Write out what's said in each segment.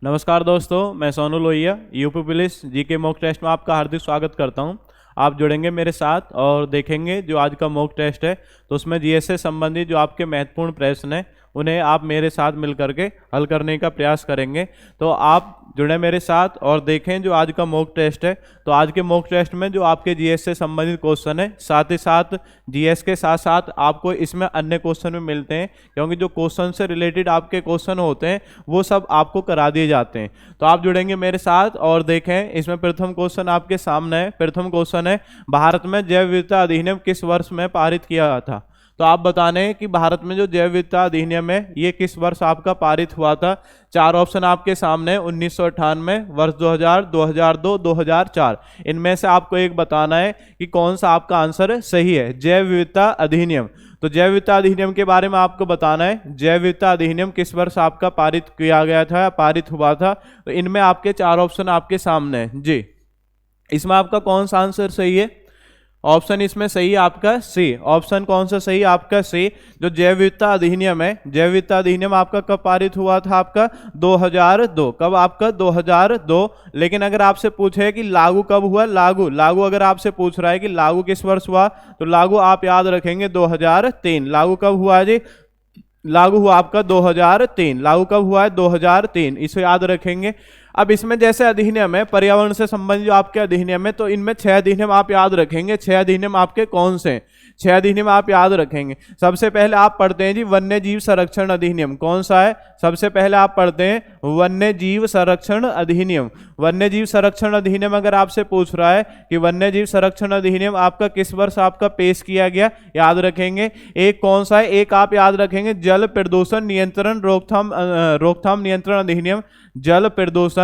नमस्कार दोस्तों, मैं Sonu Lohiya UP police GK mock test में आपका हार्दिक स्वागत करता हूं। आप जुड़ेंगे मेरे साथ और देखेंगे जो आज का मॉक टेस्ट है, तो उसमें जीएस से संबंधित जो आपके महत्वपूर्ण प्रश्न हैं उन्हें आप मेरे साथ मिल करके हल करने का प्रयास करेंगे। तो आप जुड़े मेरे साथ और देखें जो आज का मॉक टेस्ट है। तो आज के मॉक टेस्ट में जो आपके जीएस से संबंधित क्वेश्चन है, साथ ही साथ जीएस के साथ साथ आपको इसमें अन्य क्वेश्चन भी मिलते हैं, क्योंकि जो क्वेश्चन से रिलेटेड आपके क्वेश्चन होते हैं वो सब आपको करा दिए जाते हैं। तो आप जुड़ेंगे मेरे साथ और देखें। इसमें प्रथम क्वेश्चन आपके सामने है। प्रथम क्वेश्चन है, भारत में जैव विविधता अधिनियम किस वर्ष में पारित किया गया था? तो आप बताने कि भारत में जो जैव विविधता अधिनियम है ये किस वर्ष आपका पारित हुआ था। चार ऑप्शन आपके सामने, 1998, वर्ष 2000, 2002, 2004। इनमें से आपको एक बताना है कि कौन सा आपका आंसर सही है। जैव विविधता अधिनियम, तो जैव विविधता अधिनियम के बारे में आपको बताना है। जैव विविधता अधिनियम किस वर्ष आपका पारित किया गया था, पारित हुआ था? तो इनमें आपके चार ऑप्शन आपके सामने है जी। इसमें आपका कौन सा आंसर सही है? ऑप्शन इसमें सही है आपका सी। ऑप्शन कौन सा सही है आपका सी। जो जैव विविधता अधिनियम है, जैव विविधता अधिनियम आपका कब पारित हुआ था? आपका 2002। कब आपका? 2002। लेकिन अगर आपसे पूछे कि लागू कब हुआ, लागू अगर आपसे पूछ रहा है कि लागू किस वर्ष हुआ, तो लागू आप याद रखेंगे 2003। लागू कब हुआ जी? लागू हुआ आपका 2003। लागू कब हुआ है? 2003। इसे याद रखेंगे। अब इसमें जैसे अधिनियम है पर्यावरण से संबंधित जो आपके अधिनियम है, तो इनमें 6 अधिनियम आप याद रखेंगे। 6 अधिनियम आपके कौन से हैं? 6 अधिनियम आप याद रखेंगे। सबसे पहले आप पढ़ते हैं जी वन्य जीव संरक्षण अधिनियम। कौन सा है? सबसे पहले आप पढ़ते हैं वन्य जीव संरक्षण अधिनियम। वन्य जीव संरक्षण अधिनियम अगर आपसे पूछ रहा है कि वन्य जीव संरक्षण अधिनियम आपका किस वर्ष आपका पेश किया गया, याद रखेंगे। एक कौन सा है? एक आप याद रखेंगे जल प्रदूषण नियंत्रण रोकथाम नियंत्रण अधिनियम। जल प्रदूषण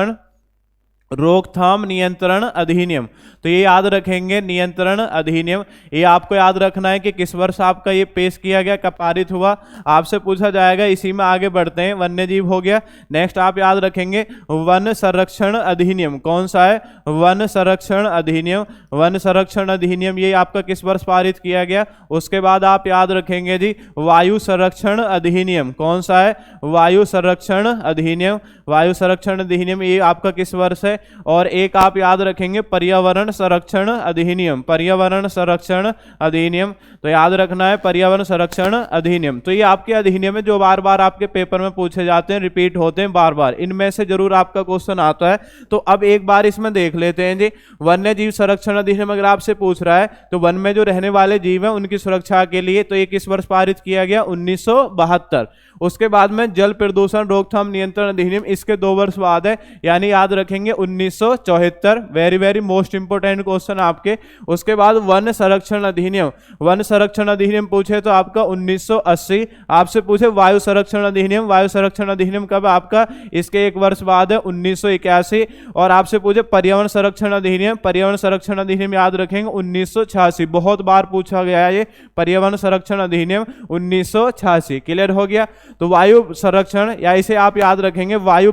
रोकथाम नियंत्रण अधिनियम, तो ये याद रखेंगे नियंत्रण अधिनियम। ये आपको याद रखना है कि किस वर्ष आपका ये पेश किया गया, कब पारित हुआ, आपसे पूछा जाएगा। इसी में आगे बढ़ते हैं। वन्य जीव हो गया। नेक्स्ट आप याद रखेंगे वन संरक्षण अधिनियम। कौन सा है? वन संरक्षण अधिनियम। वन संरक्षण अधिनियम ये आपका किस वर्ष पारित किया गया? उसके बाद आप याद रखेंगे जी वायु संरक्षण अधिनियम। कौन सा है? वायु संरक्षण अधिनियम। वायु संरक्षण अधिनियम ये आपका किस वर्ष है? और एक आप याद रखेंगे पर्यावरण संरक्षण अधिनियम। पर्यावरण संरक्षण अधिनियम, तो याद रखना है पर्यावरण संरक्षण अधिनियम। तो ये आपके अधिनियम है जो बार बार आपके पेपर में पूछे जाते हैं, रिपीट होते हैं बार बार। इनमें से जरूर आपका क्वेश्चन आता है। तो अब एक बार इसमें देख लेते हैं जी। वन्य जीव संरक्षण अधिनियम अगर आपसे पूछ रहा है तो वन में जो रहने वाले जीव हैं उनकी सुरक्षा के लिए, तो ये किस वर्ष पारित किया गया? 1972। उसके बाद में जल प्रदूषण रोकथाम नियंत्रण अधिनियम, इसके 2 वर्ष बाद है, यानी याद रखेंगे 1974। Very very most important question आपके। उसके बाद वन संरक्षण अधिनियम। वन संरक्षण अधिनियम पूछे तो आपका 1980। आपसे पूछे वायु संरक्षण अधिनियम। वायु संरक्षण अधिनियम कब आपका? इसके 1 वर्ष बाद है, 1981। और आपसे पूछे पर्यावरण संरक्षण अधिनियम। पर्यावरण संरक्षण अधिनियम याद रखेंगे 1986। बहुत बार पूछा गया है ये पर्यावरण संरक्षण अधिनियम 1986। क्लियर हो गया? तो वायु संरक्षण, या इसे आप याद रखेंगे वायु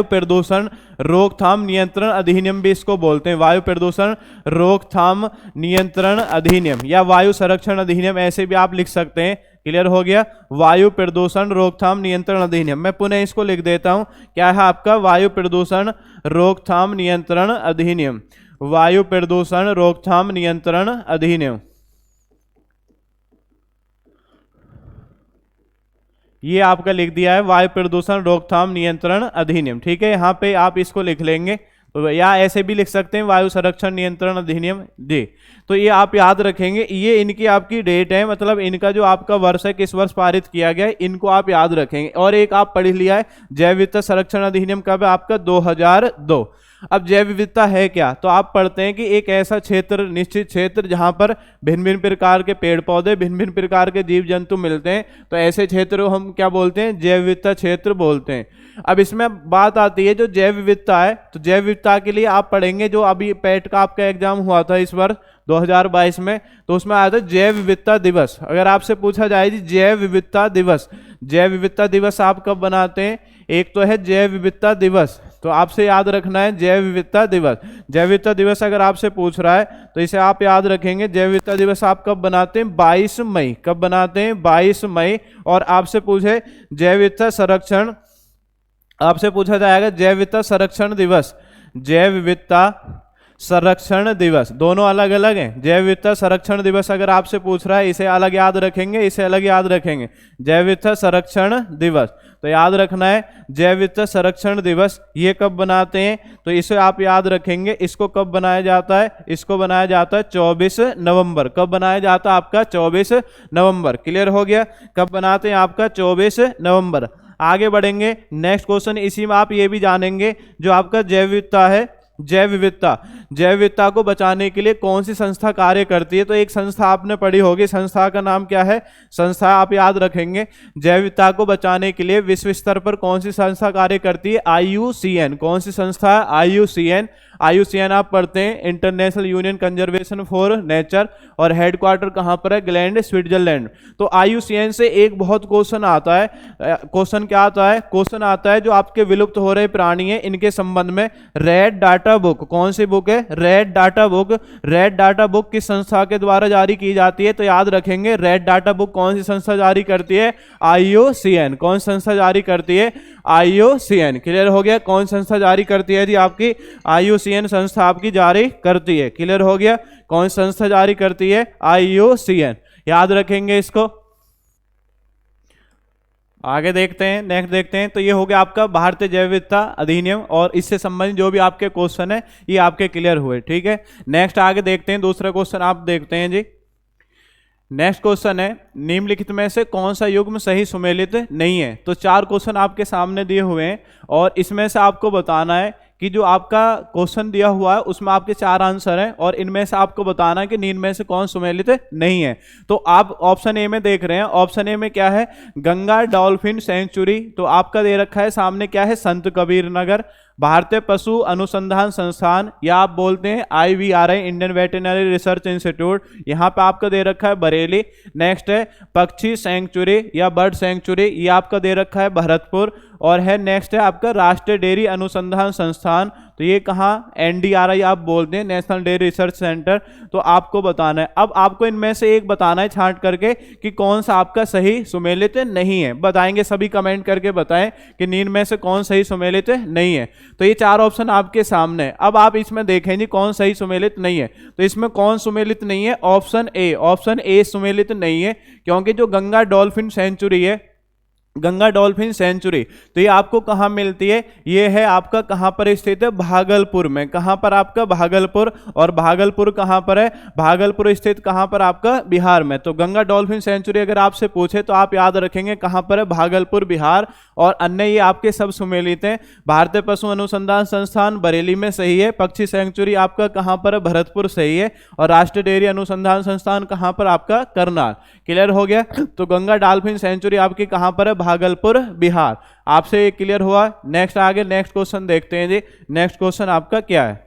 प्रदूषण रोकथाम नियंत्रण अधिनियम भी इसको बोलते हैं। वायु प्रदूषण रोकथाम नियंत्रण अधिनियम या वायु संरक्षण अधिनियम, ऐसे भी आप लिख सकते हैं। क्लियर हो गया? वायु प्रदूषण रोकथाम नियंत्रण अधिनियम। मैं पुनः इसको लिख देता हूं। क्या है आपका? वायु प्रदूषण रोकथाम नियंत्रण अधिनियम। वायु प्रदूषण रोकथाम नियंत्रण अधिनियम, ये आपका लिख दिया है वायु प्रदूषण रोकथाम नियंत्रण अधिनियम। ठीक है, यहाँ पे आप इसको लिख लेंगे, तो या ऐसे भी लिख सकते हैं वायु संरक्षण नियंत्रण अधिनियम जी। तो ये आप याद रखेंगे। ये इनकी आपकी डेट है, मतलब इनका जो आपका वर्ष है किस वर्ष पारित किया गया है, इनको आप याद रखेंगे। और एक आप पढ़ लिया है जैव विविधता संरक्षण अधिनियम कब है आपका? 2002। अब जैव विविधता है क्या? तो आप पढ़ते हैं कि एक ऐसा क्षेत्र, निश्चित क्षेत्र जहां पर भिन्न भिन्न प्रकार के पेड़ पौधे, भिन्न भिन्न प्रकार के जीव जंतु मिलते हैं, तो ऐसे क्षेत्र को हम क्या बोलते हैं? जैव विविधता क्षेत्र बोलते हैं। अब इसमें बात आती है जो जैव विविधता है, तो जैव विविधता के लिए आप पढ़ेंगे जो अभी पैट का आपका एग्जाम हुआ था इस वर्ष 2022 में, तो उसमें आया था जैव विविधता दिवस। अगर आपसे पूछा जाए जी जैव विविधता दिवस, जैव विविधता दिवस आप कब बनाते हैं? एक तो है जैव विविधता दिवस, तो आपसे याद रखना है जैव विविधता दिवस। जैव विविधता दिवस अगर आपसे पूछ रहा है तो इसे आप याद रखेंगे। जैव विविधता दिवस आप कब बनाते हैं? 22 मई। कब बनाते हैं? 22 मई। और आपसे पूछे जैव विविधता संरक्षण आपसे पूछा जाएगा जैव विविधता संरक्षण दिवस, जैव विविधता संरक्षण दिवस, दोनों अलग अलग हैं। जैव विविधता संरक्षण दिवस अगर आपसे पूछ रहा है, इसे अलग याद रखेंगे, इसे अलग याद रखेंगे। जैव विविधता संरक्षण दिवस तो याद रखना है, जैव विविधता संरक्षण दिवस ये कब बनाते हैं, तो इसे आप याद रखेंगे। इसको कब बनाया जाता है, इसको बनाया जाता है 24 नवंबर। कब बनाया जाता है आपका 24 नवंबर। क्लियर हो गया, कब बनाते हैं आपका 24 नवंबर। आगे बढ़ेंगे, नेक्स्ट क्वेश्चन इसी में आप ये भी जानेंगे जो आपका जैव विविधता है, जैव विविधता, जैव विविधता को बचाने के लिए कौन सी संस्था कार्य करती है। तो एक संस्था आपने पढ़ी होगी, संस्था का नाम क्या है, संस्था आप याद रखेंगे। जैव विविधता को बचाने के लिए विश्व स्तर पर कौन सी संस्था कार्य करती है, IUCN। कौन सी संस्था है, IUCN। IUCN आप पढ़ते हैं international union conservation for nature, और हेडक्वार्टर कहाँ पर है, ग्लैंड, स्विट्जरलैंड। तो IUCN से एक बहुत क्वेश्चन आता है, क्वेश्चन क्या आता है, क्वेश्चन आता है जो आपके विलुप्त हो रहे प्राणी हैं इनके संबंध में। रेड डाटा बुक, कौन सी बुक है, red data book. Red data book किस संस्था के द्वारा जारी की जाती है, तो याद रखेंगे रेड डाटा बुक कौन सी संस्था जारी करती है, IUCN। कौन संस्था जारी करती है, IUCN। क्लियर हो गया, कौन संस्था जारी करती है जी, आपकी IUCN संस्था आपकी जारी करती है। क्लियर हो गया, कौन संस्था जारी करती है, IUCN। याद रखेंगे इसको। आगे देखते हैं, नेक्स्ट देखते हैं। तो ये हो गया आपका भारतीय जैव विविधता अधिनियम, और इससे संबंधित जो भी आपके क्वेश्चन है ये आपके क्लियर हुए। ठीक है, नेक्स्ट आगे देखते हैं, दूसरा क्वेश्चन आप देखते हैं जी। नेक्स्ट क्वेश्चन है, निम्नलिखित में से कौन सा युग्म सही सुमेलित नहीं है। तो 4 क्वेश्चन आपके सामने दिए हुए हैं, और इसमें से आपको बताना है कि जो आपका क्वेश्चन दिया हुआ है उसमें आपके 4 आंसर हैं, और इनमें से आपको बताना है कि निम्न में से कौन सुमेलित नहीं है। तो आप ऑप्शन ए में देख रहे हैं, ऑप्शन ए में क्या है, गंगा डॉल्फिन सेंचुरी। तो आपका दे रखा है सामने क्या है, संत कबीर नगर। भारतीय पशु अनुसंधान संस्थान, या आप बोलते हैं IVRI, Indian veterinary research institute, यहाँ पे आपका दे रखा है बरेली। नेक्स्ट है पक्षी सेंचुरी या बर्ड सेंचुरी, ये आपका दे रखा है भरतपुर। और है नेक्स्ट है आपका राष्ट्रीय डेयरी अनुसंधान संस्थान, तो ये कहाँ, NDRI आप बोलते हैं, नेशनल डेयरी रिसर्च सेंटर। तो आपको बताना है, अब आपको इनमें से एक बताना है छांट करके कि कौन सा आपका सही सुमेलित नहीं है। बताएंगे सभी, कमेंट करके बताएं कि निम्न में से कौन सही सुमेलित नहीं है। तो ये 4 ऑप्शन आपके सामने है। अब आप इसमें देखें जी कौन सही सुमेलित नहीं है। तो इसमें कौन सुमेलित नहीं है, ऑप्शन ए, ऑप्शन ए सुमेलित नहीं है, क्योंकि जो गंगा डॉल्फिन सेंचुरी है, गंगा डॉल्फिन सेंचुरी, तो ये आपको कहाँ मिलती है, ये है आपका कहाँ पर स्थित है, भागलपुर में। कहाँ पर आपका, भागलपुर। और भागलपुर कहाँ पर है, भागलपुर स्थित कहाँ पर आपका, बिहार में। तो गंगा डॉल्फिन सेंचुरी अगर आपसे पूछे तो आप याद रखेंगे कहाँ पर है, भागलपुर, बिहार। और अन्य ये आपके सब सुमेलित हैं। भारतीय पशु अनुसंधान संस्थान बरेली में सही है। पक्षी सेंचुरी आपका कहाँ पर है, भरतपुर, सही है। और राष्ट्रीय डेयरी अनुसंधान संस्थान कहाँ पर आपका, करनाल। क्लियर हो गया, तो गंगा डॉल्फिन सेंचुरी आपकी कहाँ पर है, भागलपुर, बिहार। आपसे ये क्लियर हुआ। नेक्स्ट आगे नेक्स्ट क्वेश्चन देखते हैं जी। नेक्स्ट क्वेश्चन आपका क्या है,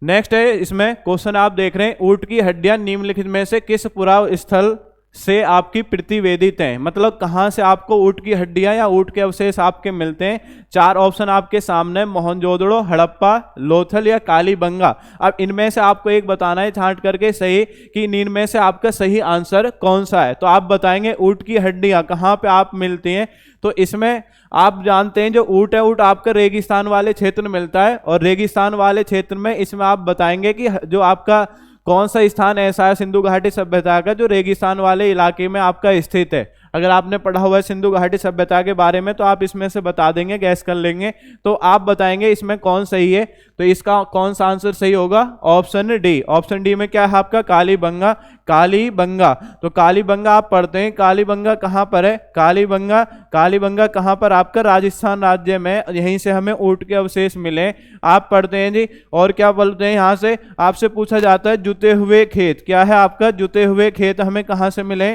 नेक्स्ट है, इसमें क्वेश्चन आप देख रहे हैं, ऊंट की हड्डियां निम्नलिखित में से किस पुराव स्थल से आपकी प्रतिवेदित हैं। मतलब कहां से आपको ऊंट की हड्डियां या ऊंट के अवशेष आपके मिलते हैं। 4 ऑप्शन आपके सामने, मोहनजोदड़ो, हड़प्पा, लोथल या कालीबंगा। अब इनमें से आपको एक बताना है छांट करके सही कि इनमें से आपका सही आंसर कौन सा है। तो आप बताएंगे ऊंट की हड्डियां कहां पे आप मिलती हैं। तो इसमें आप जानते हैं जो ऊंट है, ऊंट आपका रेगिस्तान वाले क्षेत्र में मिलता है, और रेगिस्तान वाले क्षेत्र में इसमें आप बताएंगे कि जो आपका कौन सा स्थान ऐसा है सिंधु घाटी सभ्यता का जो रेगिस्तान वाले इलाके में आपका स्थित है। अगर आपने पढ़ा हुआ है सिंधु घाटी सभ्यता के बारे में तो आप इसमें से बता देंगे, गैस कर लेंगे। तो आप बताएंगे इसमें कौन सही है। तो इसका कौन सा आंसर सही होगा, ऑप्शन डी। ऑप्शन डी में क्या है आपका, कालीबंगा, कालीबंगा। तो कालीबंगा आप पढ़ते हैं, कालीबंगा कहाँ पर है, कालीबंगा, कालीबंगा कहाँ पर आपका, राजस्थान राज्य में। यहीं से हमें ऊंट के अवशेष मिले, आप पढ़ते हैं जी। और क्या बोलते हैं, यहाँ से आपसे पूछा जाता है जुते हुए खेत, क्या है आपका, जुते हुए खेत हमें कहाँ से मिले,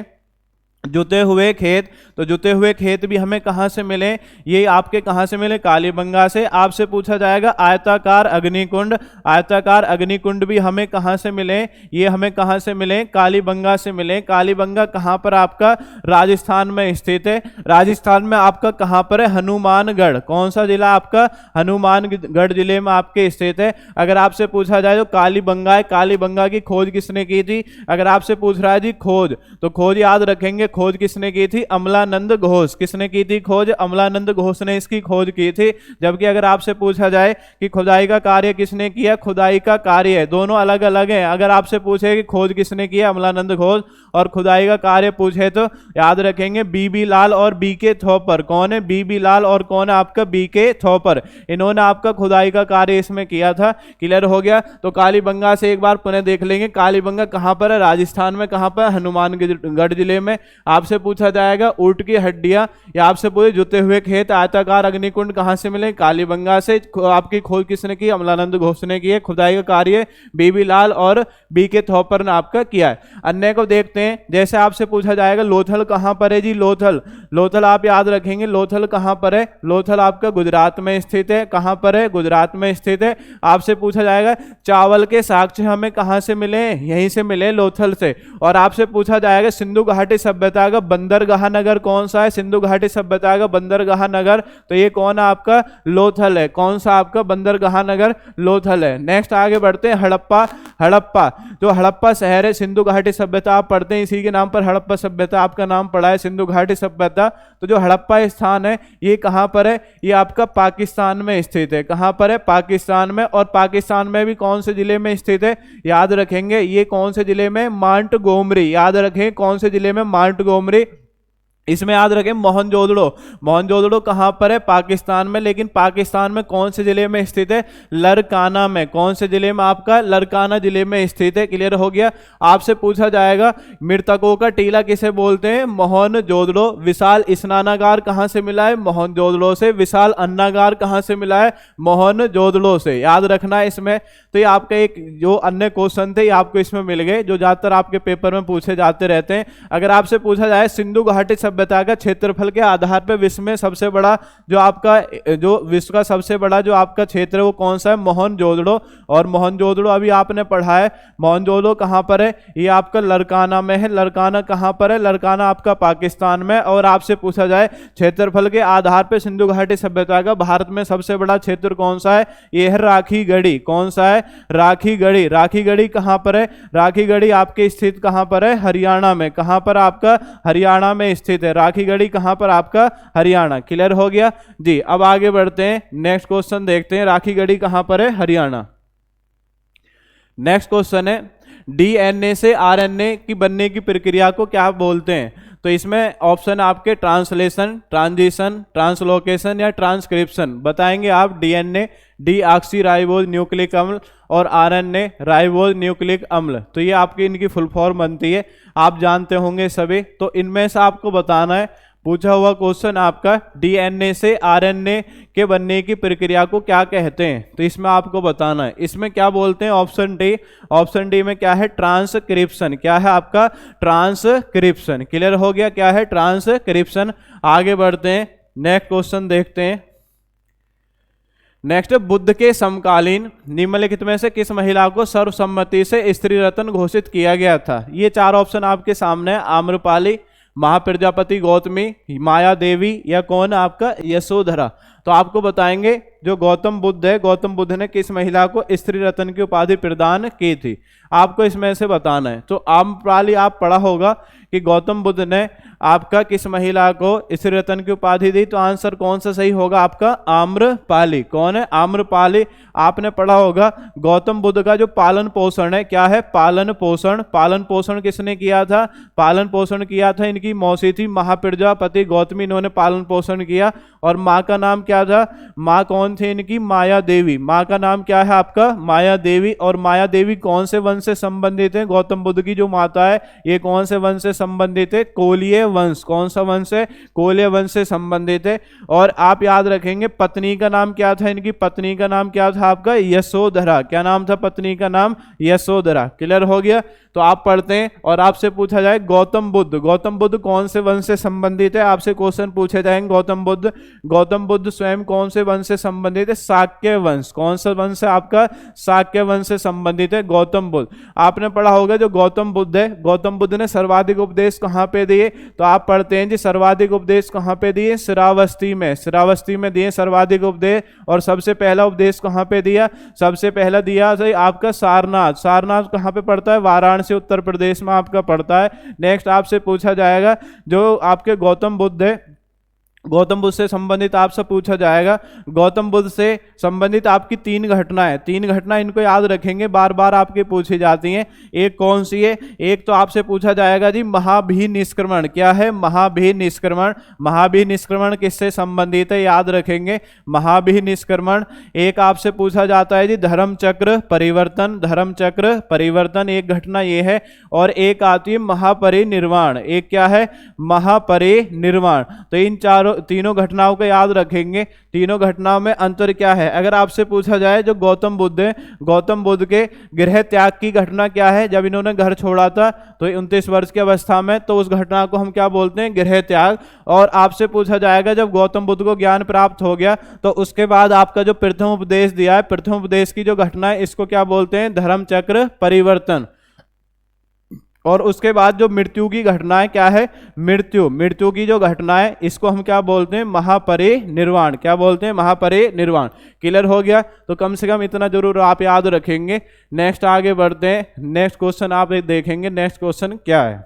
जुते हुए खेत। तो जुते हुए खेत भी हमें कहां से मिले, ये आपके कहां से मिले, कालीबंगा से। आपसे पूछा जाएगा आयताकार अग्निकुंड, आयताकार अग्निकुंड भी हमें कहां से मिले, ये हमें कहां से मिले, कालीबंगा से मिले। कालीबंगा कहां पर आपका, राजस्थान में स्थित है। राजस्थान में आपका कहां पर है, हनुमानगढ़। कौन सा जिला आपका, हनुमानगढ़ जिले में आपके स्थित है। अगर आपसे पूछा जाए तो कालीबंगा है, कालीबंगा की खोज किसने की थी। अगर आपसे पूछ रहा है जी खोज, तो खोज याद रखेंगे, खोज किसने की थी? अमलानंद घोष। किसने की थी खोज? अमलानंद घोष ने इसकी खोज की थी। जबकि अगर आपसे पूछा जाए कि खुदाई का कार्य किसने किया, खुदाई का कार्य, दोनों अलग अलग हैं। अगर आपसे पूछे कि खोज किसने किया, अमलानंद घोष, और खुदाई का कार्य पूछे तो याद रखेंगे बीबी लाल और बीके थॉपर। कौन है? बीबी लाल और कौन है आपका? बीके थॉपर। इन्होंने आपका खुदाई का कार्य इसमें किया था। क्लियर हो गया? तो कालीबंगा से एक बार पुनः देख लेंगे। कालीबंगा कहां पर है? राजस्थान में। कहां पर? हनुमानगढ़ जिले में। आपसे पूछा जाएगा ऊंट की हड्डियां, या आपसे पूछे जुते हुए खेत, आयताकार अग्निकुंड कहां से मिले? कालीबंगा से। आपकी खोज किसने की? अमलानंद घोष ने की है। खुदाई का कार्य बीबी लाल और बीके थॉपर ने आपका किया है। अन्य को देखते हैं। जैसे आपसे पूछा जाएगा लोथल कहां पर है जी? लोथल, लोथल आप याद रखेंगे। लोथल कहां पर है? लोथल आपका गुजरात में स्थित है। कहां पर है? गुजरात में स्थित है। आपसे पूछा जाएगा चावल के साक्ष्य हमें कहां से मिले? यहीं से मिले, लोथल से। और आपसे पूछा जाएगा सिंधु घाटी सभ्यता का बंदरगाह नगर कौन सा है? सिंधु घाटी सभ्यता का बंदरगाह नगर, तो ये कौन है आपका? लोथल है। कौन सा आपका? बंदरगाह नगर लोथल है। नेक्स्ट आगे बढ़ते हैं। हड़प्पा, हड़प्पा जो हड़प्पा शहर है, सिंधु घाटी सभ्यता आप पढ़ते हैं, इसी के नाम पर हड़प्पा सभ्यता आपका नाम पड़ा है, सिंधु घाटी सभ्यता। तो जो हड़प्पा स्थान है ये कहां पर है? ये आपका पाकिस्तान में स्थित है। कहां पर है? पाकिस्तान में। और पाकिस्तान में भी कौन से जिले में स्थित है? याद रखेंगे ये कौन से जिले में? मांटगोमरी। याद रखें कौन से जिले में? मांटगोमरी। इसमें याद रखें मोहनजोदड़ो, मोहनजोदड़ो कहां पर है? पाकिस्तान में। लेकिन पाकिस्तान में कौन से जिले में स्थित है? लरकाना में। कौन से जिले में आपका? लरकाना जिले में स्थित है। क्लियर हो गया? आपसे पूछा जाएगा मृतकों का टीला किसे बोलते हैं? मोहनजोदड़ो। विशाल स्नानागार कहां से मिला है? मोहनजोदड़ो से। विशाल अन्नागार कहां से मिला है? मोहनजोदड़ो से। याद रखना है इसमें। तो ये आपका एक जो अन्य क्वेश्चन थे ये आपको इसमें मिल गए, जो ज्यादातर आपके पेपर में पूछे जाते रहते हैं। अगर आपसे पूछा जाए सिंधु घाटी सभ्यता का क्षेत्रफल के आधार पर विश्व में सबसे बड़ा जो आपका जो विश्व का सबसे बड़ा जो आपका क्षेत्र है वो कौन सा है? मोहनजोदड़ो। और मोहनजोदड़ो अभी आपने पढ़ा है। मोहनजोदड़ो कहां पर है? ये आपका लरकाना में है। लरकाना कहां पर है? लरकाना आपका पाकिस्तान में। और आपसे पूछा जाए क्षेत्रफल के आधार पर सिंधु घाटी सभ्यता का भारत में सबसे बड़ा क्षेत्र कौन सा है? ये है राखीगढ़ी। कौन सा है? राखीगढ़ी। राखीगढ़ी कहां पर है? राखीगढ़ी आपके स्थित कहां पर है? हरियाणा में। कहां पर आपका? हरियाणा में स्थित है। राखीगढ़ी कहां पर आपका? हरियाणा। क्लियर हो गया जी? अब आगे बढ़ते हैं। नेक्स्ट क्वेश्चन देखते हैं। राखीगढ़ी कहां पर है? हरियाणा। नेक्स्ट क्वेश्चन है डीएनए से आरएनए की बनने की प्रक्रिया को क्या बोलते हैं? तो इसमें ऑप्शन आपके ट्रांसलेशन, ट्रांजिशन, ट्रांसलोकेशन या ट्रांसक्रिप्शन बताएंगे आप। डीएनए डीऑक्सी राइबोज न्यूक्लिक अम्ल और आरएनए राइबोज न्यूक्लिक अम्ल, तो ये आपकी इनकी फुल फॉर्म बनती है, आप जानते होंगे सभी। तो इनमें से आपको बताना है, पूछा हुआ क्वेश्चन आपका डीएनए से आरएनए के बनने की प्रक्रिया को क्या कहते हैं, तो इसमें आपको बताना है। इसमें क्या बोलते हैं? Option D. ऑप्शन डी में क्या है? ट्रांसक्रिप्शन। क्या है आपका? ट्रांसक्रिप्शन। क्लियर हो गया? क्या है? ट्रांसक्रिप्शन। आगे बढ़ते हैं। नेक्स्ट क्वेश्चन देखते हैं। नेक्स्ट, बुद्ध के समकालीन निम्नलिखित में से किस महिला को सर्वसम्मति से स्त्री रत्न घोषित किया गया था? ये चार ऑप्शन आपके सामने है। आम्रपाली, महाप्रजापति गौतमी, माया देवी या कौन आपका? यशोधरा। तो आपको बताएंगे जो गौतम बुद्ध है, गौतम बुद्ध ने किस महिला को स्त्री रत्न की उपाधि प्रदान की थी, आपको इसमें से बताना है। तो आम्रपाली आप पढ़ा होगा कि गौतम बुद्ध ने आपका किस महिला को स्त्री रत्न की उपाधि दी, तो आंसर कौन सा सही होगा आपका? आम्रपाली। कौन है? आम्रपाली। आपने पढ़ा होगा गौतम बुद्ध का जो पालन पोषण है, क्या है? पालन पोषण। पालन पोषण किसने किया था? पालन पोषण किया था इनकी मौसी थी महाप्रजापति गौतमी, इन्होंने पालन पोषण किया। और माँ का नाम क्या था? माँ कौन थी इनकी? माया देवी। माँ का नाम क्या है आपका? माया देवी। और माया देवी कौन से वंश से संबंधित है? गौतम बुद्ध की जो माता है ये कौन से वंश से संबंधित है? कोलीय वंश। कौन सा वंश है? कोलीय वंश से संबंधित है। और आप याद रखेंगे पत्नी का नाम क्या था इनकी? पत्नी का नाम क्या था आपका? यशोधरा। क्या नाम था पत्नी का नाम? यशोधरा। क्लियर हो गया? तो आप पढ़ते हैं। और आपसे पूछा जाए गौतम बुद्ध, गौतम बुद्ध कौन से वंश से संबंधित है? आपसे क्वेश्चन पूछे जाएंगे गौतम बुद्ध, गौतम बुद्ध स्वयं कौन से वंश से संबंधित है? शाक्य वंश। कौन सा वंश है आपका? शाक्य वंश से संबंधित है गौतम बुद्ध। आपने पढ़ा होगा जो गौतम बुद्ध है, गौतम बुद्ध ने सर्वाधिक उपदेश कहां पे दिए? तो आप पढ़ते हैं जी सर्वाधिक उपदेश कहाँ पे दिए, श्रावस्ती में, श्रावस्ती में दिए सर्वाधिक उपदेश। और सबसे पहला उपदेश कहाँ पे दिया, सबसे पहला दिया आपका सारनाथ। सारनाथ कहाँ पे पड़ता है, वाराणसी उत्तर प्रदेश में आपका पड़ता है। नेक्स्ट आपसे पूछा जाएगा जो आपके गौतम बुद्ध है, गौतम बुद्ध से संबंधित आपसे पूछा जाएगा, गौतम बुद्ध से संबंधित आपकी 3 घटनाएं, 3 घटना इनको याद रखेंगे, बार बार आपकी पूछी जाती हैं। एक कौन सी है, एक तो आपसे पूछा जाएगा जी महाभिनिष्क्रमण, क्या है महाभिनिष्क्रमण, महाभिनिष्क्रमण किससे संबंधित है याद रखेंगे, महाभिनिष्क्रमण। एक आपसे पूछा जाता है जी धर्मचक्र परिवर्तन, धर्मचक्र परिवर्तन एक घटना ये है। और एक आती है महापरिनिर्वाण, एक क्या है महापरिनिर्वाण। तो इन तीनों घटनाओं को याद रखेंगे। तीनों घटनाओं में अंतर क्या है, अगर आपसे पूछा जाए जो गौतम बुद्ध है, गौतम बुद्ध के गृह त्याग की घटना क्या है, जब इन्होंने घर छोड़ा था तो 29 वर्ष की अवस्था में, तो उस घटना को हम क्या बोलते हैं, गृह त्याग। और आपसे पूछा जाएगा जब गौतम बुद्ध को ज्ञान प्राप्त हो गया तो उसके बाद आपका जो प्रथम उपदेश दिया है, प्रथम उपदेश की जो घटना है इसको क्या बोलते हैं, धर्मचक्र परिवर्तन। और उसके बाद जो मृत्यु की घटना है क्या है, मृत्यु, मृत्यु की जो घटना है इसको हम क्या बोलते हैं, महापरिनिर्वाण, क्या बोलते हैं, महापरिनिर्वाण। क्लियर हो गया, तो कम से कम इतना जरूर आप याद रखेंगे। नेक्स्ट आगे बढ़ते हैं, नेक्स्ट क्वेश्चन आप देखेंगे, नेक्स्ट क्वेश्चन क्या है।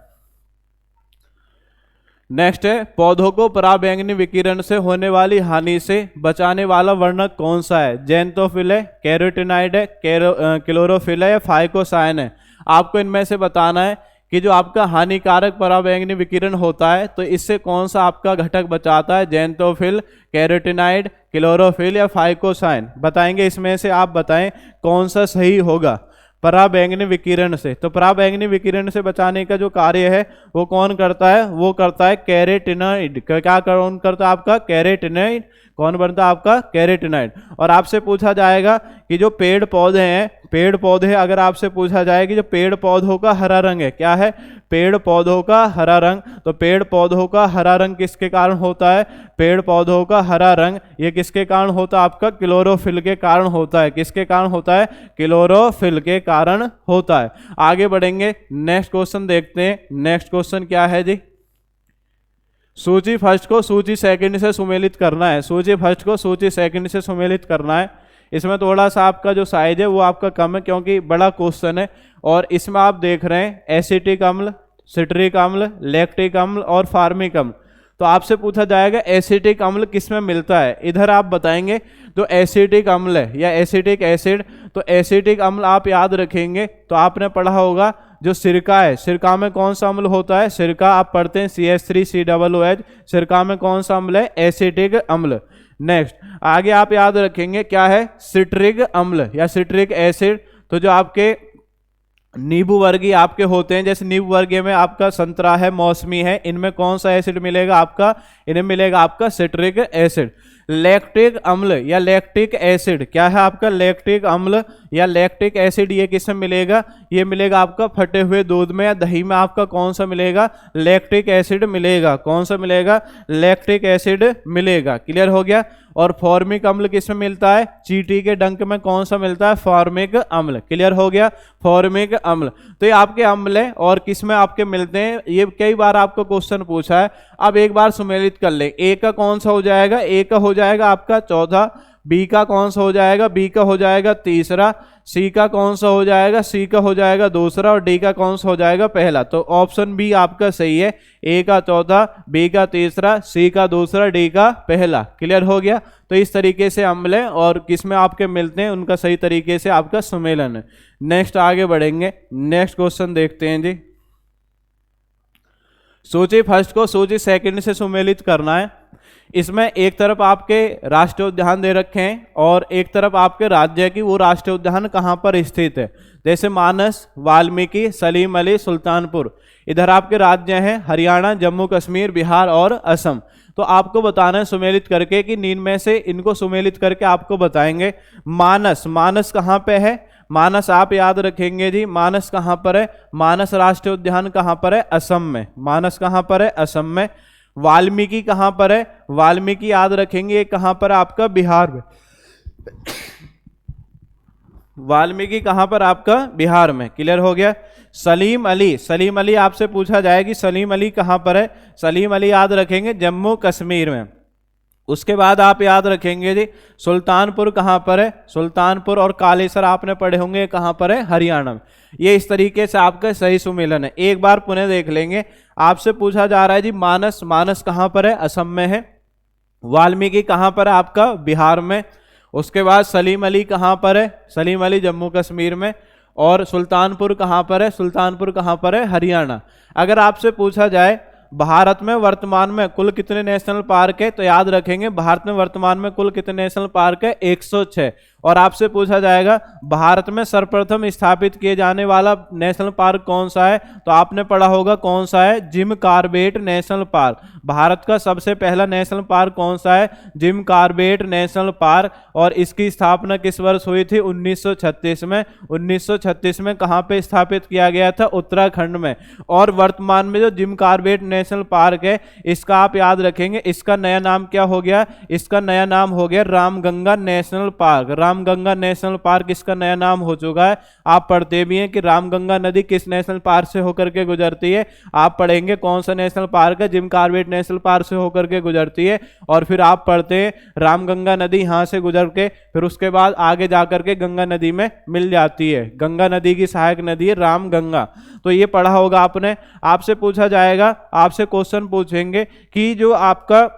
नेक्स्ट है पौधों को पराबैंगनी विकिरण से होने वाली हानि से बचाने वाला वर्णक कौन सा है, जेंथोफिल है, कैरोटीनाइड है, क्लोरोफिल है या फाइकोसाइन है। आपको इनमें से बताना है कि जो आपका हानिकारक पराबैंगनी विकिरण होता है तो इससे कौन सा आपका घटक बचाता है, जेंथोफिल, कैरोटीनाइड, क्लोरोफिल या फाइकोसाइन। बताएंगे इसमें से आप बताएं कौन सा सही होगा पराबैंगनी विकिरण से। तो पराबैंगनी विकिरण से बचाने का जो कार्य है वो कौन करता है, वो करता है कैरोटीनाइड। क्या कौन करता है आपका, कैरोटीनाइड। कौन बनता है आपका, कैरोटीनाइड। और आपसे पूछा जाएगा कि जो पेड़ पौधे हैं, पेड़ पौधे अगर आपसे पूछा जाए कि जो पेड़ पौधों का हरा रंग है, क्या है, पेड़ पौधों का हरा रंग। तो पेड़ पौधों का हरा रंग किसके कारण होता है, पेड़ पौधों का हरा रंग ये किसके कारण होता है आपका, क्लोरोफिल के कारण होता है। किसके कारण होता है, क्लोरोफिल के कारण होता है। आगे बढ़ेंगे, नेक्स्ट क्वेश्चन देखते हैं। नेक्स्ट क्वेश्चन क्या है जी, सूची फर्स्ट को सूची सेकंड से सुमेलित करना है। सूची फर्स्ट को सूची सेकंड से सुमेलित करना है। इसमें थोड़ा सा आपका जो साइज है वो आपका कम है क्योंकि बड़ा क्वेश्चन है। और इसमें आप देख रहे हैं एसिटिक अम्ल, सिट्रिक अम्ल, लैक्टिक अम्ल और फार्मिक अम्ल। तो आपसे पूछा जाएगा एसिटिक अम्ल किस में मिलता है। इधर आप बताएंगे जो एसिटिक अम्ल है या एसिटिक एसिड। तो एसिटिक अम्ल आप याद रखेंगे तो आपने पढ़ा होगा जो सिरका है, सिरका में कौन सा अम्ल होता है, सिरका आप पढ़ते हैं CH3COOH। सिरका में कौन सा अम्ल है, एसिटिक अम्ल। नेक्स्ट आगे आप याद रखेंगे क्या है, सिट्रिक अम्ल या सिट्रिक एसिड। तो जो आपके नींबू वर्गीय आपके होते हैं, जैसे नींबू वर्गीय में आपका संतरा है, मौसमी है, इनमें कौन सा एसिड मिलेगा आपका, इन्हें मिलेगा आपका सिट्रिक एसिड। लैक्टिक अम्ल या लैक्टिक एसिड, क्या है आपका लैक्टिक अम्ल या लैक्टिक एसिड, ये किसमें मिलेगा, ये मिलेगा आपका फटे हुए दूध में या दही में। आपका कौन सा मिलेगा, लैक्टिक एसिड मिलेगा। कौन सा मिलेगा, लैक्टिक एसिड मिलेगा। क्लियर हो गया। और फॉर्मिक अम्ल किसमें मिलता है, चींटी के डंक में कौन सा मिलता है, फॉर्मिक अम्ल। क्लियर हो गया, फॉर्मिक अम्ल। तो ये आपके अम्ल है और किसमें आपके मिलते हैं, ये कई बार आपको क्वेश्चन पूछा है। अब एक बार सुमेलित कर ले, ए का कौन सा हो जाएगा, ए का हो जाएगा आपका चौथा, बी का कौन सा हो जाएगा, बी का हो जाएगा तीसरा, सी का कौन सा हो जाएगा, सी का हो जाएगा दूसरा और डी का कौन सा हो जाएगा पहला। तो ऑप्शन बी आपका सही है, ए का चौथा, बी का तीसरा, सी का दूसरा, डी का पहला। क्लियर हो गया। तो इस तरीके से अम्ल है और किसमें आपके मिलते हैं उनका सही तरीके से आपका सम्मेलन है। नेक्स्ट आगे बढ़ेंगे, नेक्स्ट क्वेश्चन देखते हैं जी। सूची फर्स्ट को सूची सेकंड से सुमेलित करना है। इसमें एक तरफ आपके राष्ट्रीय उद्यान दे रखे हैं और एक तरफ आपके राज्य की वो राष्ट्रीय उद्यान कहाँ पर स्थित है, जैसे मानस, वाल्मीकि, सलीम अली, सुल्तानपुर। इधर आपके राज्य हैं हरियाणा, जम्मू कश्मीर, बिहार और असम। तो आपको बताना है सुमेलित करके कि नीन में से इनको सुमेलित करके आपको बताएंगे। मानस, मानस कहाँ पे है, मानस आप याद रखेंगे जी, मानस कहाँ पर है, मानस राष्ट्रीय उद्यान कहाँ पर है, असम में। मानस कहाँ पर है, असम में। वाल्मीकि कहाँ पर है, वाल्मीकि याद रखेंगे ये कहाँ पर आपका, बिहार में। वाल्मीकि कहाँ पर आपका, बिहार में। क्लियर हो गया। सलीम अली, सलीम अली आपसे पूछा जाए कि सलीम अली कहाँ पर है, सलीम अली याद रखेंगे जम्मू कश्मीर में। उसके बाद आप याद रखेंगे जी सुल्तानपुर कहाँ पर है, सुल्तानपुर और कालेसर आपने पढ़े होंगे कहाँ पर है, हरियाणा में। ये इस तरीके से आपका सही सुमेलन है। एक बार पुनः देख लेंगे। आपसे पूछा जा रहा है जी मानस, मानस कहाँ पर है, असम में है। वाल्मीकि कहाँ पर है आपका, बिहार में। उसके बाद सलीम अली कहाँ पर है, सलीम अली जम्मू कश्मीर में। और सुल्तानपुर कहाँ पर है, सुल्तानपुर कहाँ पर है, हरियाणा। अगर आपसे पूछा जाए भारत में वर्तमान में कुल कितने नेशनल पार्क है, तो याद रखेंगे भारत में वर्तमान में कुल कितने नेशनल पार्क है, 106। और आपसे पूछा जाएगा भारत में सर्वप्रथम स्थापित किए जाने वाला नेशनल पार्क कौन सा है, तो आपने पढ़ा होगा कौन सा है, Jim Corbett national park. Bharat का सबसे पहला नेशनल पार्क कौन सा है, जिम कॉर्बेट नेशनल पार्क। और इसकी स्थापना किस वर्ष हुई थी, 1936 में। 1936 में कहाँ पे स्थापित किया गया था, उत्तराखंड में। और वर्तमान में जो जिम कॉर्बेट नेशनल पार्क है, इसका आप याद रखेंगे, इसका नया नाम क्या हो गया, इसका नया नाम हो गया Ramganga national park. Ramganga national park इसका नया नाम हो चुका है। आप पढ़ते भी हैं कि रामगंगा नदी किस नेशनल पार्क से होकर के गुजरती है, आप पढ़ेंगे कौन सा नेशनल पार्क है, जिम कॉर्बेट नेशनल पार्क से होकर के गुजरती है। और फिर आप पढ़ते हैं रामगंगा नदी यहाँ से गुजर के फिर उसके बाद आगे जाकर के गंगा नदी में मिल जाती है। गंगा नदी की सहायक नदी है रामगंगा। तो ये पढ़ा होगा आपने। आपसे पूछा जाएगा, आपसे क्वेश्चन पूछेंगे कि जो आपका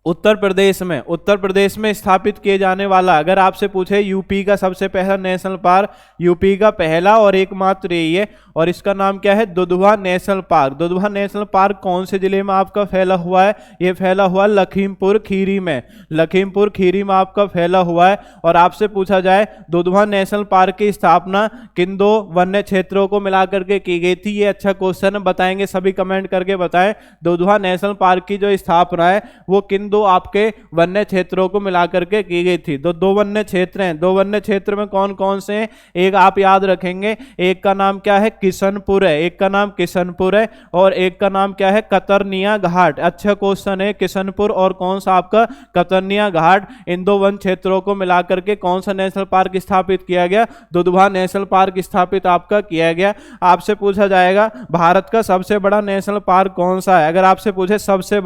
उत्तर प्रदेश में स्थापित किए जाने वाला, अगर आपसे पूछे यूपी का सबसे पहला नेशनल पार्क, यूपी का पहला और एकमात्र यही है, और इसका नाम क्या है, Dudhwa national park. Dudhwa national park कौन से जिले में आपका फैला हुआ है, ये फैला हुआ लखीमपुर खीरी में। लखीमपुर खीरी में आपका फैला हुआ है। और आपसे पूछा जाए दुधवा नेशनल पार्क की स्थापना किन 2 वन्य क्षेत्रों को मिलाकर के की गई थी, ये अच्छा क्वेश्चन बताएंगे, सभी कमेंट करके बताएं। दुधवा नेशनल पार्क की जो स्थापना है वो किन 2 आपके वन्य क्षेत्रों को मिलाकर के की गई थी। 2 वन्य क्षेत्र हैं। 2 वन्य क्षेत्र में कौन कौन से हैं, एक आप याद रखेंगे, एक का नाम क्या है, किशनपुर है, एक का नाम किशनपुर है, और एक का नाम क्या है, कतरनिया घाट। अच्छा क्वेश्चन है, किशनपुर और कौन सा आपका कतरनिया घाट। इन 2 वन क्षेत्रों को मिलाकर के कौन सा नेशनल पार्क स्थापित किया गया, दुधवा नेशनल पार्क स्थापित आपका किया गया। आपसे पूछा जाएगा भारत का सबसे बड़ा नेशनल पार्क कौन सा है, अगर आपसे पूछे सबसे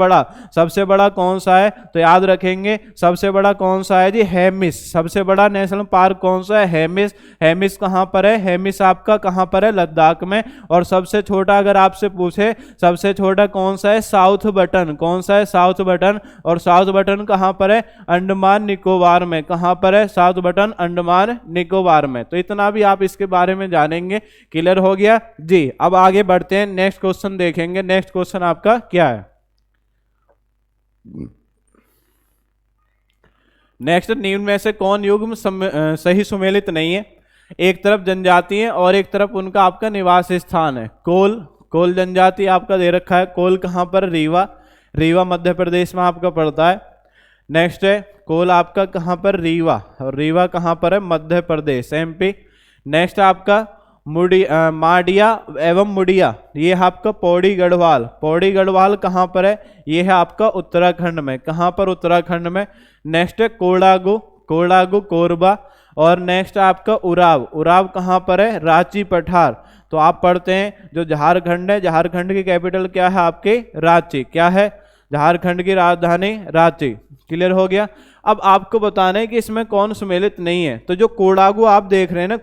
बड़ा कौन सा है, तो याद रखेंगे सबसे बड़ा कौन सा है जी, हेमिस। सबसे बड़ा नेशनल पार्क कौन सा है, हेमिस। हेमिस कहां पर है, हेमिस आपका कहां पर है, लद्दाख में। और सबसे छोटा अगर आपसे पूछे सबसे छोटा कौन सा है, साउथ बटन। कौन सा है, साउथ बटन। और साउथ बटन कहां पर है, अंडमान निकोबार में। कहां पर है, साउथ बटन अंडमान निकोबार में। तो इतना भी आप इसके बारे में जानेंगे। क्लियर हो गया जी। अब आगे बढ़ते हैं, नेक्स्ट क्वेश्चन देखेंगे। नेक्स्ट क्वेश्चन आपका क्या है, नेक्स्ट, निम्न में से कौन युग्म सही सुमेलित नहीं है। एक तरफ जनजाति है और एक तरफ उनका आपका निवास स्थान है। कोल जनजाति आपका दे रखा है। कोल कहाँ पर, रीवा मध्य प्रदेश में आपका पड़ता है। नेक्स्ट है कोल आपका कहाँ पर, रीवा, और रीवा कहाँ पर है, मध्य प्रदेश, MP। नेक्स्ट आपका माडिया एवं मुडिया, ये है आपका पौड़ी गढ़वाल कहाँ पर है, ये है आपका उत्तराखंड में। कहाँ पर, उत्तराखंड में। नेक्स्ट है कोडागू कोरबा। और नेक्स्ट आपका उराव कहाँ पर है, रांची पठार। तो आप पढ़ते हैं जो झारखंड है, झारखंड की कैपिटल क्या है आपके, रांची। क्या है, झारखंड की राजधानी रांची। क्लियर हो गया। अब आपको बताना है कि इसमें कौन सुमेलित नहीं है। तो जो कोडागू आप देख रहे हैं ना,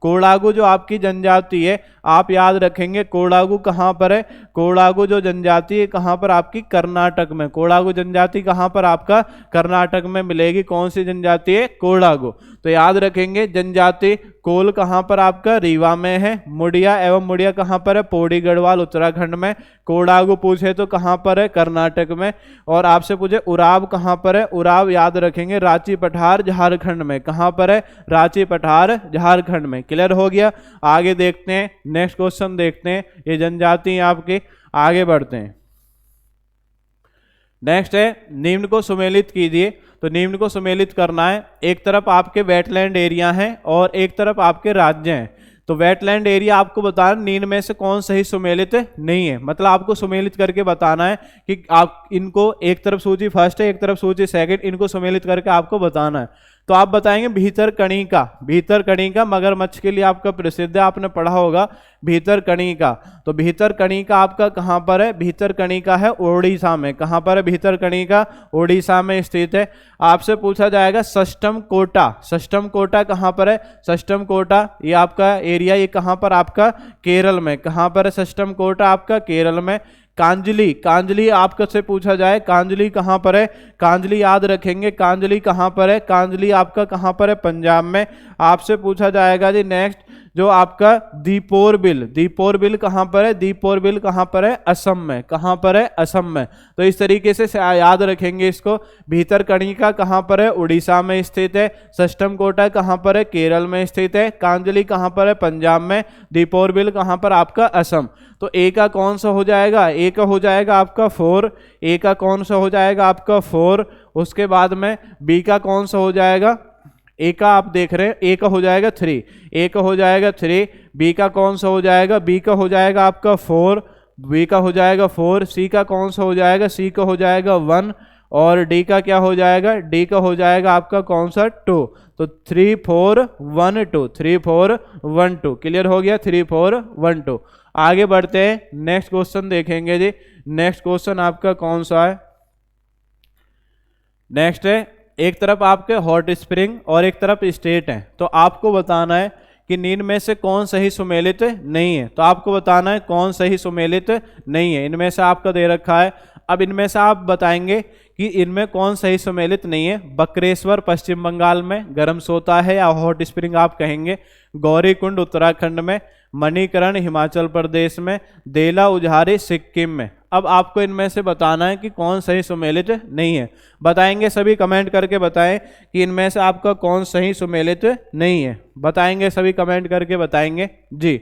कोडागू जो आपकी जनजाति है, आप याद रखेंगे कोडागू कहाँ पर है, कोडागू जो जनजाति है कहाँ पर आपकी, कर्नाटक में। कोडागू जनजाति कहाँ पर आपका, कर्नाटक में मिलेगी। कौन सी जनजाति है, कोडागू। तो याद रखेंगे जनजाति कोल कहाँ पर आपका, रीवा में है। मुडिया कहाँ पर है, पौड़ी गढ़वाल उत्तराखंड में। कोडागू पूछे तो कहाँ पर है, कर्नाटक में। और आपसे पूछे उराव कहाँ पर है, उराव याद रखेंगे रांची पठार झारखंड में। कहाँ पर है, रांची पठार झारखंड में। क्लियर हो गया। आगे देखते हैं, नेक्स्ट क्वेश्चन देखते हैं। ये जनजाति आपके, आगे बढ़ते हैं। नेक्स्ट है निम्न को सुमेलित कीजिए। तो निम्न को सुमेलित करना है, एक तरफ आपके वेटलैंड एरिया हैं और एक तरफ आपके राज्य हैं। तो वेटलैंड एरिया आपको बताना निम्न में से कौन सही सुमेलित नहीं है, मतलब आपको सुमेलित करके बताना है कि आप इनको, एक तरफ सूची फर्स्ट है एक तरफ सूची सेकंड, इनको सुमेलित करके आपको बताना है। तो आप बताएंगे भीतरकणिका। भीतरकणिका मगरमच्छ के लिए आपका प्रसिद्ध है, आपने पढ़ा होगा भीतरकणिका। तो भीतरकणिका आपका कहाँ पर है? भीतरकणिका है ओडिशा में। कहाँ पर है भीतरकणिका? ओडिशा में स्थित है। आपसे पूछा जाएगा सष्टम कोटा। सष्टम कोटा कहाँ पर है? सष्टम कोटा ये आपका एरिया, ये कहाँ पर? आपका केरल में। कहाँ पर है सष्टम कोटा? आपका केरल में। कांजली, कांजली आपका से पूछा जाए कांजली कहाँ पर है? कांजली याद रखेंगे, कांजली कहाँ पर है? कांजली आपका कहाँ पर है? पंजाब में। आपसे पूछा जाएगा जी नेक्स्ट जो आपका दीपोर बिल। दीपोर बिल कहाँ पर है? दीपोर बिल कहाँ पर है? असम में। कहाँ पर है? असम में। तो इस तरीके से याद रखेंगे इसको। भीतरकणिका कहाँ पर है? उड़ीसा में स्थित है। सष्टम कोटा कहाँ पर है? केरल में स्थित है। कांजली कहाँ पर है? पंजाब में। दीपोर बिल कहाँ पर? आपका असम। तो ए का कौन सा हो जाएगा? ए का हो जाएगा आपका 4। ए का कौन सा हो जाएगा? आपका 4। उसके बाद में बी का कौन सा हो जाएगा? ए का आप देख रहे हैं, ए का हो जाएगा 3। ए का हो जाएगा 3। बी का कौन सा हो जाएगा? बी का हो जाएगा आपका 4। बी का हो जाएगा 4। सी का कौन सा हो जाएगा? सी का हो जाएगा 1। और डी का क्या हो जाएगा? डी का हो जाएगा आपका कौन सा? 2। तो 3 4 1 2। 3 4 1 2 क्लियर हो गया। 3 4 1 2। आगे बढ़ते हैं, नेक्स्ट क्वेश्चन देखेंगे जी। नेक्स्ट क्वेश्चन आपका कौन सा है? नेक्स्ट है, एक तरफ आपके हॉट स्प्रिंग और एक तरफ स्टेट है। तो आपको बताना है कि निम्न में से कौन सही सुमेलित नहीं है। तो आपको बताना है कौन सही सुमेलित नहीं है। इनमें से आपका दे रखा है। अब इनमें से आप बताएंगे कि इनमें कौन सही सुमेलित नहीं है। बक्रेश्वर पश्चिम बंगाल में गर्म सोता है या हॉट स्प्रिंग आप कहेंगे। गौरीकुंड उत्तराखंड में। मणिकरण हिमाचल प्रदेश में। देला उझारी सिक्किम में। अब आपको इनमें से बताना है कि कौन सही सुमेलित नहीं है। बताएंगे सभी, कमेंट करके बताएं कि इनमें से आपका कौन सही सुमेलित नहीं है। बताएंगे सभी, कमेंट करके बताएंगे जी।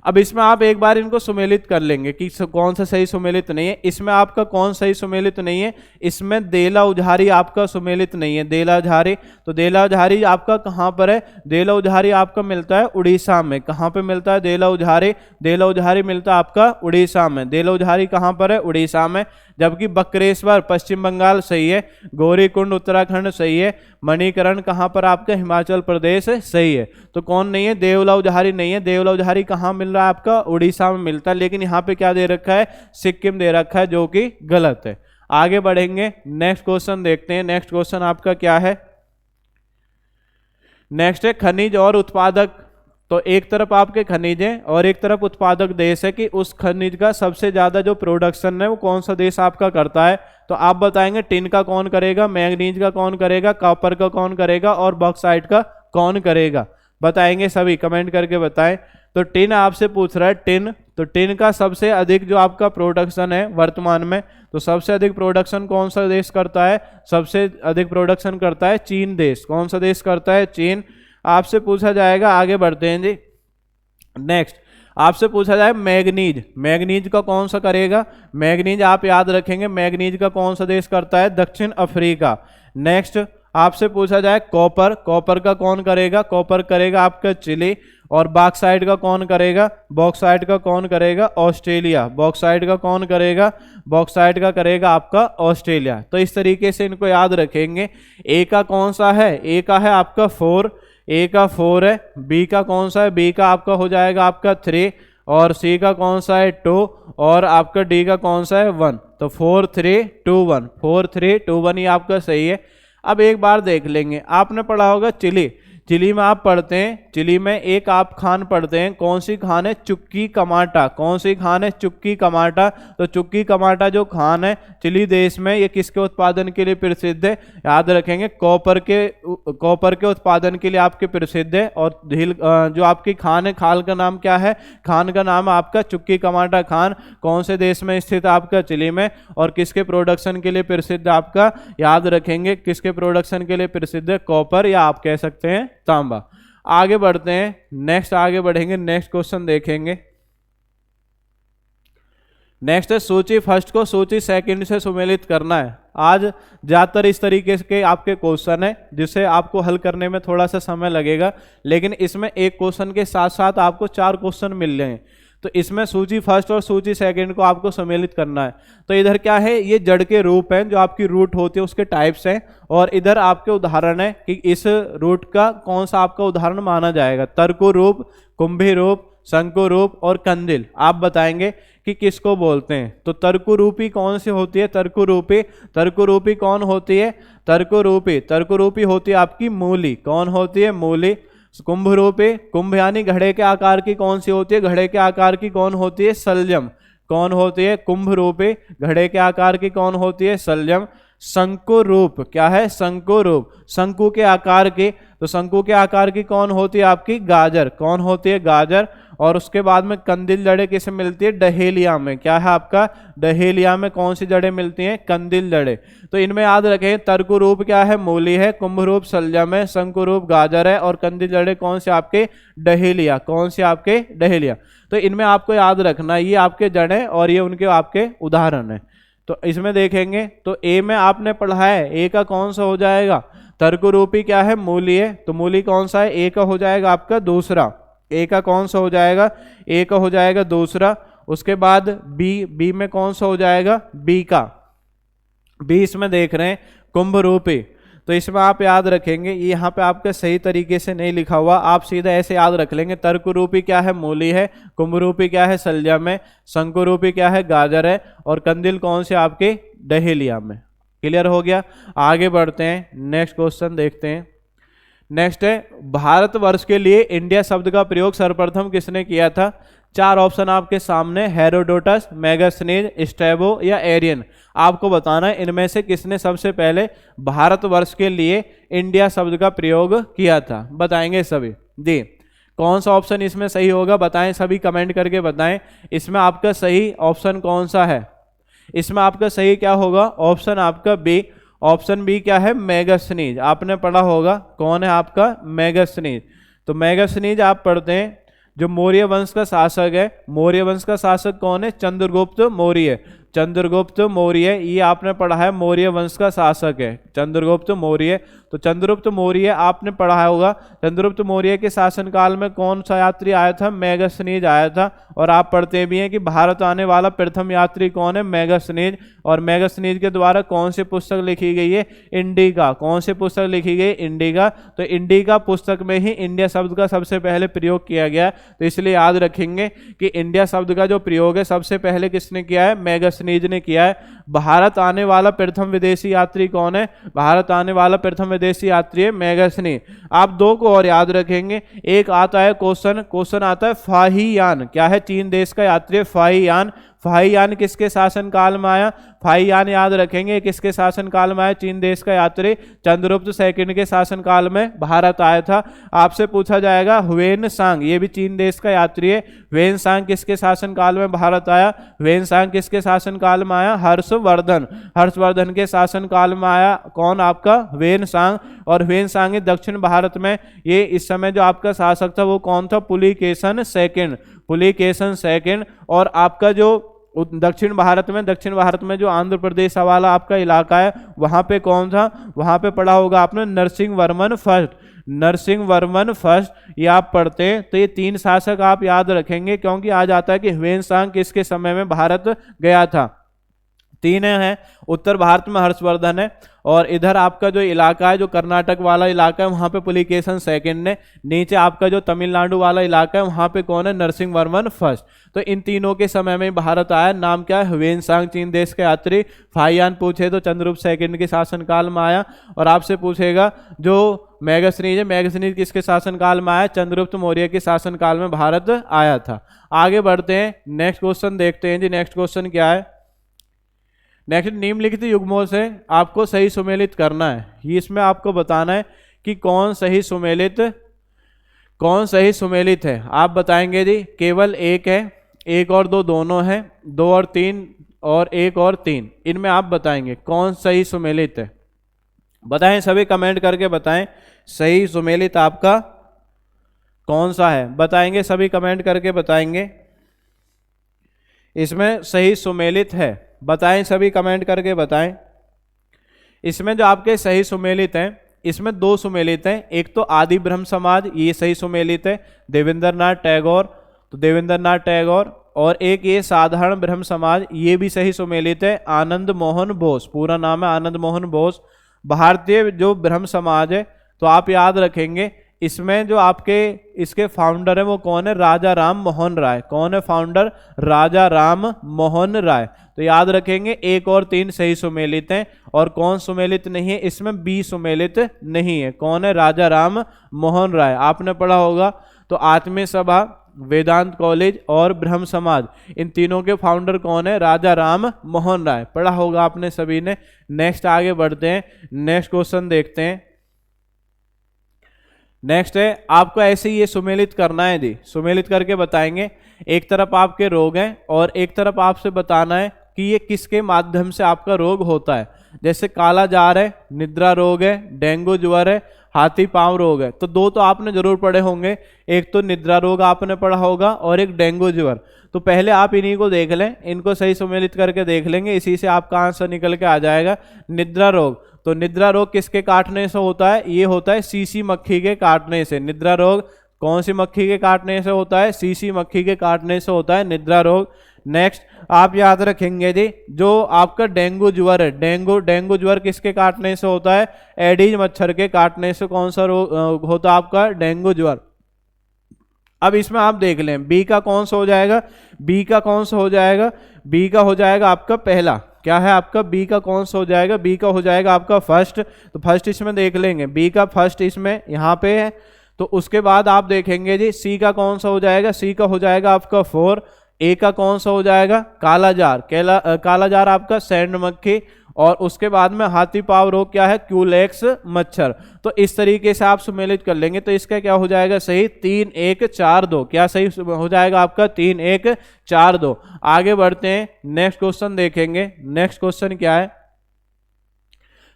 अब इसमें आप एक बार इनको सुमेलित कर लेंगे कि कौन सा सही सुमेलित नहीं है। इसमें आपका कौन सही सुमेलित नहीं है? इसमें देला उझारी आपका सुमेलित नहीं है। देला उझारी, तो देला उझारी आपका कहाँ पर है? देला उझारी आपका मिलता है उड़ीसा में। कहाँ पे मिलता है देला उझारी? देला उझारी मिलता है आपका उड़ीसा में। देला उझारी कहाँ पर है? उड़ीसा में। जबकि बक्रेश्वर पश्चिम बंगाल सही है। गौरीकुंड उत्तराखंड सही है। मणिकरण कहाँ पर आपका? हिमाचल प्रदेश सही है। तो कौन नहीं है? देवला उझारी नहीं है। देवला उझारी कहाँ मिल रहा है? आपका उड़ीसा में मिलता है। लेकिन यहाँ पे क्या दे रखा है? सिक्किम दे रखा है, जो कि गलत है। आगे बढ़ेंगे, नेक्स्ट क्वेश्चन देखते हैं। नेक्स्ट क्वेश्चन आपका क्या है? नेक्स्ट है खनिज और उत्पादक। तो एक तरफ आपके खनिज है और एक तरफ उत्पादक देश है कि उस खनिज का सबसे ज्यादा जो प्रोडक्शन है वो कौन सा देश आपका करता है। तो आप बताएंगे टिन का कौन करेगा, मैग्नीज का कौन करेगा, कॉपर का कौन करेगा और बॉक्साइट का कौन करेगा। बताएंगे सभी, कमेंट करके बताएं। तो टिन आपसे पूछ रहा है, टिन। तो टिन का सबसे अधिक जो आपका प्रोडक्शन है वर्तमान में, तो सबसे अधिक प्रोडक्शन कौन सा देश करता है? सबसे अधिक प्रोडक्शन करता है चीन देश। कौन सा देश करता है? चीन। आपसे पूछा जाएगा, आगे बढ़ते हैं जी। नेक्स्ट आपसे पूछा जाए मैग्नीज। मैग्नीज का कौन सा करेगा? मैग्नीज आप याद रखेंगे, मैग्नीज का कौन सा देश करता है? दक्षिण अफ्रीका। नेक्स्ट आपसे पूछा जाए कॉपर। कॉपर का कौन करेगा? कॉपर करेगा आपका चिली। और बॉक्साइट का कौन करेगा? बॉक्साइट का कौन करेगा? ऑस्ट्रेलिया। बॉक्साइट का कौन करेगा? बॉक्साइट का करेगा आपका ऑस्ट्रेलिया। तो इस तरीके से इनको याद रखेंगे। ए का कौन सा है? ए का है आपका 4। ए का 4 है। बी का कौन सा है? बी का आपका हो जाएगा आपका 3। और सी का कौन सा है? 2। और आपका डी का कौन सा है? 1। तो 4 3 2 1। 4 3 2 1 ये आपका सही है। अब एक बार देख लेंगे, आपने पढ़ा होगा चिली। चिली में आप पढ़ते हैं, चिली में एक आप खान पढ़ते हैं, कौन सी खान है? चुक्की कमाटा। कौन सी खान है? चुक्की कमाटा। तो चुक्की कमाटा जो खान है चिली देश में, ये किसके उत्पादन के लिए प्रसिद्ध है? याद रखेंगे कॉपर के उत्पादन के लिए आपके प्रसिद्ध है। और झील जो आपकी खान है, खाल का नाम क्या है? खान का नाम है आपका चुक्की कमाटा खान। कौन से देश में स्थित है? आपका चिली में। और किसके प्रोडक्शन के लिए प्रसिद्ध? आपका याद रखेंगे किसके प्रोडक्शन के लिए प्रसिद्ध है? कॉपर, या आप कह सकते हैं तांबा। आगे बढ़ते हैं, नेक्स्ट आगे बढ़ेंगे, नेक्स्ट क्वेश्चन देखेंगे। नेक्स्ट है सूची फर्स्ट को सूची सेकंड से सुमेलित करना है। आज ज्यादातर इस तरीके के आपके क्वेश्चन है जिसे आपको हल करने में थोड़ा सा समय लगेगा, लेकिन इसमें एक क्वेश्चन के साथ साथ आपको 4 क्वेश्चन मिल रहे हैं। तो इसमें सूची फर्स्ट और सूची सेकंड को आपको सम्मिलित करना है। तो इधर क्या है, ये जड़ के रूप हैं जो आपकी रूट होती है उसके टाइप्स हैं, और इधर आपके उदाहरण है कि इस रूट का कौन सा आपका उदाहरण माना जाएगा। तर्कु रूप, कुंभी रूप, शंकु रूप और कंदिल। आप बताएंगे कि किसको बोलते हैं। तो तर्कु रूपी कौन सी होती है? तर्कु रूपी कौन होती है? तर्कु रूपी होती है आपकी मूली। कौन होती है? मूली। कुंभ रूपी, कुंभ यानी घड़े के आकार की कौन सी होती है? घड़े के आकार की कौन होती है? सल्जम। कौन होती है? कुंभ रूपी घड़े के आकार की कौन होती है? सल्जम। शंकु रूप क्या है? शंकु रूप, शंकु के आकार की। तो शंकु के आकार की कौन होती है आपकी? गाजर। कौन होती है? गाजर। और उसके बाद में कंदिल जड़ें किसे मिलती है? डहेलिया में। क्या है आपका? डहेलिया में कौन सी जड़ें मिलती हैं? कंदिल जड़ें। तो इनमें याद रखें, तर्कु रूप क्या है? मूली है। कुंभ रूप सलजम है। शंकु रूप गाजर है। और कंदिल जड़ें कौन से आपके? डहेलिया। कौन से आपके? डहेलिया। तो इनमें आपको याद रखना, ये आपके जड़ें और ये उनके आपके उदाहरण है। तो इसमें देखेंगे तो ए में आपने पढ़ा है, ए का कौन सा हो जाएगा? तर्कु रूपी क्या है? मूली है। तो मूली कौन सा है? ए का हो जाएगा आपका दूसरा। ए का कौन सा हो जाएगा? ए का हो जाएगा दूसरा। उसके बाद बी में कौन सा हो जाएगा? बी का। बी इसमें देख रहे हैं कुंभ रूपी। तो इसमें आप याद रखेंगे, ये यहाँ पे आपका सही तरीके से नहीं लिखा हुआ, आप सीधा ऐसे याद रख लेंगे। तर्क रूपी क्या है? मूली है। कुंभ रूपी क्या है? सलजम है। शंकु रूपी क्या है? गाजर है। और कंदिल कौन से आपके? डहेलिया में। क्लियर हो गया? आगे बढ़ते हैं, नेक्स्ट क्वेश्चन देखते हैं। नेक्स्ट है, भारतवर्ष के लिए इंडिया शब्द का प्रयोग सर्वप्रथम किसने किया था? चार ऑप्शन आपके सामने, हेरोडोटस, मेगास्थनीज, स्ट्रैबो या एरियन। आपको बताना है इनमें से किसने सबसे पहले भारतवर्ष के लिए इंडिया शब्द का प्रयोग किया था। बताएंगे सभी। दी कौन सा ऑप्शन इसमें सही होगा? बताएं सभी, कमेंट करके बताएं इसमें आपका सही ऑप्शन कौन सा है। इसमें आपका सही क्या होगा? ऑप्शन आपका बी। ऑप्शन बी क्या है? मेगास्थनीज। आपने पढ़ा होगा, कौन है आपका? मेगास्थनीज। तो मेगास्थनीज आप पढ़ते हैं, जो मौर्य वंश का शासक है। मौर्य वंश का शासक कौन है? चंद्रगुप्त मौर्य। चंद्रगुप्त मौर्य, ये आपने पढ़ा है, मौर्य वंश का शासक है चंद्रगुप्त मौर्य। तो चंद्रगुप्त मौर्य आपने पढ़ा होगा। चंद्रगुप्त मौर्य के शासनकाल में कौन सा यात्री आया था? मेगास्थनीज आया था। और आप पढ़ते भी हैं कि भारत आने वाला प्रथम यात्री कौन है? मेगास्थनीज। और मेगास्थनीज के द्वारा कौन सी पुस्तक लिखी गई है? इंडिका। कौन सी पुस्तक लिखी गई? इंडिका। तो इंडिका पुस्तक में ही इंडिया शब्द का सबसे पहले प्रयोग किया गया। तो इसलिए याद रखेंगे कि इंडिया शब्द का जो प्रयोग है सबसे पहले किसने किया है? मेगास्थनीज ने किया है। भारत आने वाला प्रथम विदेशी यात्री कौन है? भारत आने वाला प्रथम विदेशी यात्री है मेगास्थनीज। आप दो को और याद रखेंगे। एक आता है क्वेश्चन आता है फाहियान। क्या है? चीन देश का यात्री है फाहियान। फाहियान किसके शासनकाल में आया? फाहियान याद रखेंगे किसके शासनकाल में आया? चीन देश का यात्री चंद्रगुप्त सेकंड के शासनकाल में भारत आया था। आपसे पूछा जाएगा ह्वेनसांग, ये भी चीन देश का यात्री है। ह्वेनसांग किसके शासनकाल में भारत आया? ह्वेनसांग किसके शासनकाल में आया? हर्षवर्धन। हर्षवर्धन के शासनकाल में आया। कौन आपका? ह्वेनसांग। और ह्वेनसांग दक्षिण भारत में, ये इस समय जो आपका शासक था वो कौन था? पुलिकेशन सेकंड। पुलिकेशन सेकंड। और आपका जो दक्षिण भारत में जो आंध्र प्रदेश वाला आपका इलाका है, वहां पे कौन था? वहां पे पढ़ा होगा आपने नरसिंह वर्मन फर्स्ट। नरसिंह वर्मन फर्स्ट, ये आप पढ़ते हैं। तो ये तीन शासक आप याद रखेंगे, क्योंकि आ जाता है कि ह्वेनसांग किसके समय में भारत गया था। तीन है, उत्तर भारत में हर्षवर्धन है, और इधर आपका जो इलाका है, जो कर्नाटक वाला इलाका है, वहां पे पुलिकेशन सेकंड है। नीचे आपका जो तमिलनाडु वाला इलाका है, वहां पे कौन है? नरसिंह वर्मन फर्स्ट। तो इन तीनों के समय में भारत आया। नाम क्या है? ह्वेनसांग चीन देश के यात्री। फाहियान पूछे तो चंद्रगुप्त सेकंड के शासनकाल में आया। और आपसे पूछेगा जो मेगास्थनीज है, मेगास्थनीज किसके शासनकाल में आया? चंद्रगुप्त मौर्य के शासनकाल में भारत आया था। आगे बढ़ते हैं, नेक्स्ट क्वेश्चन देखते हैं जी। नेक्स्ट क्वेश्चन क्या है? नेक्स्ट, निम्नलिखित युग्मों से आपको सही सुमेलित करना है। ये इसमें आपको बताना है कि कौन सही सुमेलित है। आप बताएंगे जी। केवल एक है, एक और दो दोनों हैं, दो और तीन, और एक और तीन। इनमें आप बताएंगे कौन सही सुमेलित है। बताएं सभी, कमेंट करके बताएं सही सुमेलित आपका कौन सा है। बताएंगे सभी, कमेंट करके बताएंगे इसमें सही सुमेलित है। बताएं सभी, कमेंट करके बताएं। इसमें जो आपके सही सुमेलित हैं, इसमें दो सुमेलित हैं। एक तो आदि ब्रह्म समाज, ये सही सुमेलित है, देवेंद्र नाथ टैगोर। तो देवेंद्रनाथ टैगोर। और एक ये साधारण ब्रह्म समाज, ये भी सही सुमेलित है, आनंद मोहन बोस, पूरा नाम है आनंद मोहन बोस। भारतीय जो ब्रह्म समाज है तो आप याद रखेंगे इसमें जो आपके इसके फाउंडर है वो कौन है, राजा राम मोहन राय। कौन है फाउंडर, राजा राम मोहन राय। तो याद रखेंगे 1 और 3 सही सुमेलित हैं, और कौन सुमेलित नहीं है, इसमें बी सुमेलित नहीं है। कौन है, राजा राम मोहन राय। आपने पढ़ा होगा। तो आत्मीय सभा, वेदांत कॉलेज और ब्रह्म समाज, इन तीनों के फाउंडर कौन है, राजा राम मोहन राय। पढ़ा होगा आपने सभी ने। नेक्स्ट आगे बढ़ते हैं, नेक्स्ट क्वेश्चन देखते हैं। नेक्स्ट है, आपको ऐसे ही ये सुमेलित करना है जी, सुमेलित करके बताएंगे। एक तरफ आपके रोग हैं और एक तरफ आपसे बताना है कि ये किसके माध्यम से आपका रोग होता है। जैसे काला जार है, निद्रा रोग है, डेंगू ज्वर है, हाथी पांव रोग है। तो 2 तो आपने जरूर पढ़े होंगे, एक तो निद्रा रोग आपने पढ़ा होगा और एक डेंगू ज्वर। तो पहले आप इन्हीं को देख लें, इनको सही सुमेलित करके देख लेंगे, इसी से आपका आंसर निकल के आ जाएगा। निद्रा रोग, तो निद्रा रोग किसके काटने से होता है, ये होता है सीसी मक्खी के काटने से। निद्रा रोग कौन सी मक्खी के काटने से होता है, सीसी मक्खी के काटने से होता है निद्रा रोग। नेक्स्ट आप याद रखेंगे जी, जो आपका डेंगू ज्वर है, डेंगू ज्वर किसके काटने से होता है, एडीज मच्छर के काटने से कौन सा रोग होता है आपका, डेंगू ज्वर। अब इसमें आप देख लें बी का कौन सा हो जाएगा, बी का कौन सा हो जाएगा, बी का हो जाएगा आपका पहला, क्या है आपका बी का कौन सा हो जाएगा, बी का हो जाएगा आपका फर्स्ट। तो फर्स्ट इसमें देख लेंगे, बी का फर्स्ट इसमें यहाँ पे है। तो उसके बाद आप देखेंगे जी सी का कौन सा हो जाएगा, सी का हो जाएगा आपका 4। ए का कौन सा हो जाएगा, काला जार, काला जार आपका सैंड मक्खी। और उसके बाद में हाथी पांव रोग क्या है, क्यूलेक्स मच्छर। तो इस तरीके से आप सुमेलित कर लेंगे। तो इसका क्या हो जाएगा सही, 3 1 4 2। क्या सही हो जाएगा आपका, 3 1 4 2। आगे बढ़ते हैं, नेक्स्ट क्वेश्चन देखेंगे। नेक्स्ट क्वेश्चन क्या है,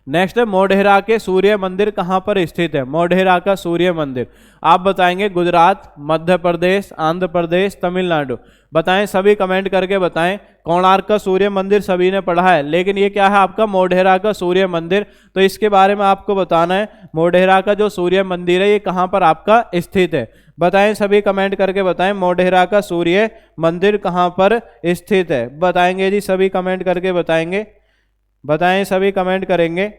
नेक्स्ट है मोढेरा के सूर्य मंदिर कहां पर स्थित है। मोढेरा का सूर्य मंदिर आप बताएंगे गुजरात, मध्य प्रदेश, आंध्र प्रदेश, तमिलनाडु। बताएं, सभी कमेंट करके बताएं। कोणार्क का सूर्य मंदिर सभी ने पढ़ा है, लेकिन ये क्या है आपका मोढेरा का सूर्य मंदिर। तो इसके बारे में आपको बताना है, मोढेरा का जो सूर्य मंदिर है ये कहां पर आपका स्थित है। बताएं, सभी कमेंट करके बताएं, मोढेरा का सूर्य मंदिर कहां पर स्थित है। बताएंगे जी, सभी कमेंट करके बताएंगे, बताएं, सभी कमेंट करेंगे।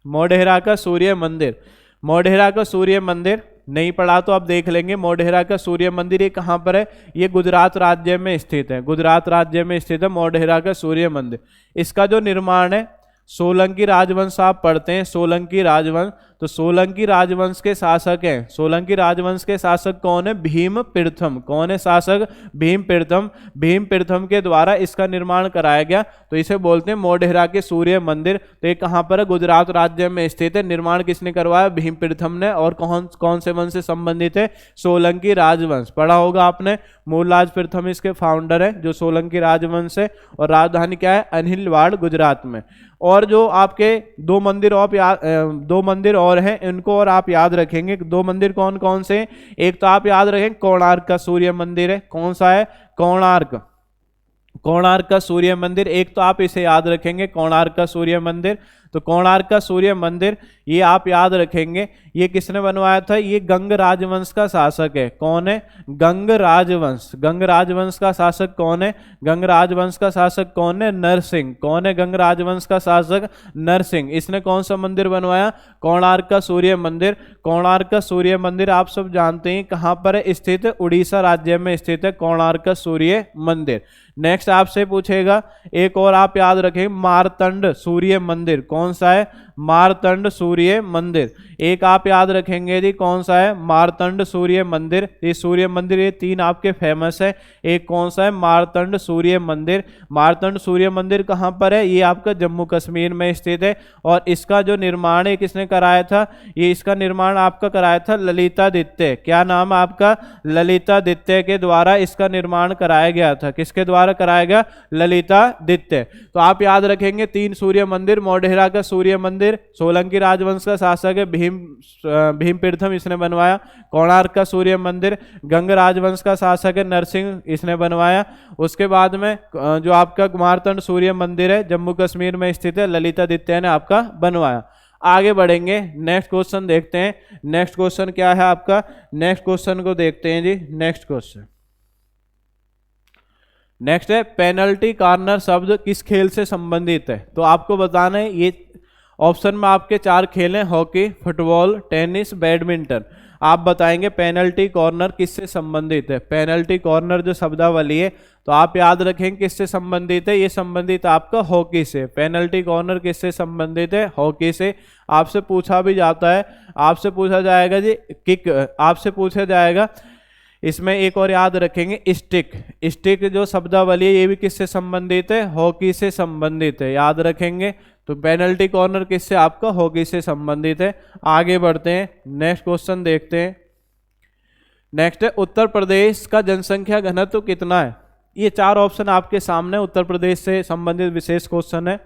मोढेरा का सूर्य मंदिर, मोढेरा का सूर्य मंदिर नहीं पढ़ा तो आप देख लेंगे। मोढेरा का सूर्य मंदिर ये कहाँ पर है, ये गुजरात राज्य में स्थित है, गुजरात राज्य में स्थित है मोढेरा का सूर्य मंदिर। इसका जो निर्माण है सोलंकी राजवंश आप पढ़ते हैं, सोलंकी राजवंश। तो सोलंकी राजवंश के शासक हैं, सोलंकी राजवंश के शासक कौन है, भीम प्रथम। कौन है शासक, भीम प्रथम। भीम प्रथम के द्वारा इसका निर्माण कराया गया, तो इसे बोलते हैं मोढेरा के सूर्य मंदिर। तो ये कहाँ पर है, गुजरात राज्य में स्थित है। निर्माण किसने करवाया, भीम प्रथम ने। और कौन से वंश से संबंधित है, सोलंकी राजवंश। पढ़ा होगा आपने, मूलराज प्रथम इसके फाउंडर है, जो सोलंकी राजवंश है। और राजधानी क्या है, अनिलवाड़, गुजरात में। और जो आपके 2 मंदिर और हैं, इनको और आप याद रखेंगे। 2 मंदिर कौन कौन से, एक तो आप याद रखेंगे कोणार्क का सूर्य मंदिर है। कौन सा है, कोणार्क, कोणार्क का सूर्य मंदिर। एक तो आप इसे याद रखेंगे, कोणार्क का सूर्य मंदिर। तो कोणार्क का सूर्य मंदिर ये आप याद रखेंगे, ये किसने बनवाया था, ये गंग राजवंश का शासक है। कौन है, गंग राजवंश। गंग राजवंश का शासक कौन है, गंग राजवंश का शासक कौन है, नरसिंह। कौन है गंग राजवंश का शासक, नरसिंह। इसने कौन सा मंदिर बनवाया, कोणार्क का सूर्य मंदिर। कोणार्क का सूर्य मंदिर आप सब जानते हैं कहां पर है स्थित, उड़ीसा राज्य में स्थित है कोणार्क का सूर्य मंदिर। नेक्स्ट आपसे पूछेगा, एक और आप याद रखें, मारतंड सूर्य मंदिर। कौन सा है, मारतंड सूर्य मंदिर। एक आप याद रखेंगे जी, कौन सा है, मारतंड सूर्य मंदिर। ये सूर्य मंदिर ये 3 आपके फेमस है। एक कौन सा है, मारतंड सूर्य मंदिर। मारतंड सूर्य मंदिर कहाँ पर है, ये आपका जम्मू कश्मीर में स्थित है। और इसका जो निर्माण है किसने कराया था, ये इसका निर्माण आपका कराया था ललितादित्य। क्या नाम है आपका, ललितादित्य के द्वारा इसका निर्माण कराया गया था। किसके द्वारा कराया गया, ललितादित्य। तो आप याद रखेंगे 3 सूर्य मंदिर, मोढेरा का सूर्य मंदिर सोलंकी राजवंश का शासक है भीम प्रथम, इसने बनवाया। कोणार्क का सूर्य मंदिर गंग राजवंश का शासक है नरसिंह, इसने बनवाया। उसके बाद में जो आपका मारतंड सूर्य मंदिर है जम्मू कश्मीर में स्थित है, ललितादित्य ने आपका बनवाया। आगे बढ़ेंगे, नेक्स्ट क्वेश्चन देखते हैं। नेक्स्ट क्वेश्चन क्या है आपका, नेक्स्ट क्वेश्चन को देखते हैं जी। नेक्स्ट क्वेश्चन, नेक्स्ट है पेनल्टी कॉर्नर शब्द किस खेल से संबंधित है? तो आपको बताना है, ये ऑप्शन में आपके 4 खेल हैं, हॉकी, फुटबॉल, टेनिस, बैडमिंटन। आप बताएंगे पेनल्टी कॉर्नर किससे संबंधित है। पेनल्टी कॉर्नर जो शब्दावली है तो आप याद रखेंगे किससे संबंधित है, ये संबंधित आपका हॉकी से। पेनल्टी कॉर्नर किससे संबंधित है? हॉकी से। आपसे पूछा भी जाता है, आपसे पूछा जाएगा जी किक, आपसे पूछा जाएगा। इसमें एक और याद रखेंगे स्टिक। स्टिक जो शब्दावली है ये भी किससे संबंधित है? हॉकी से संबंधित है, याद रखेंगे। तो पेनल्टी कॉर्नर किससे? आपका हॉकी से संबंधित है। आगे बढ़ते हैं, नेक्स्ट क्वेश्चन देखते हैं। नेक्स्ट है उत्तर प्रदेश का जनसंख्या घनत्व कितना है? ये 4 ऑप्शन आपके सामने उत्तर प्रदेश से संबंधित विशेष क्वेश्चन है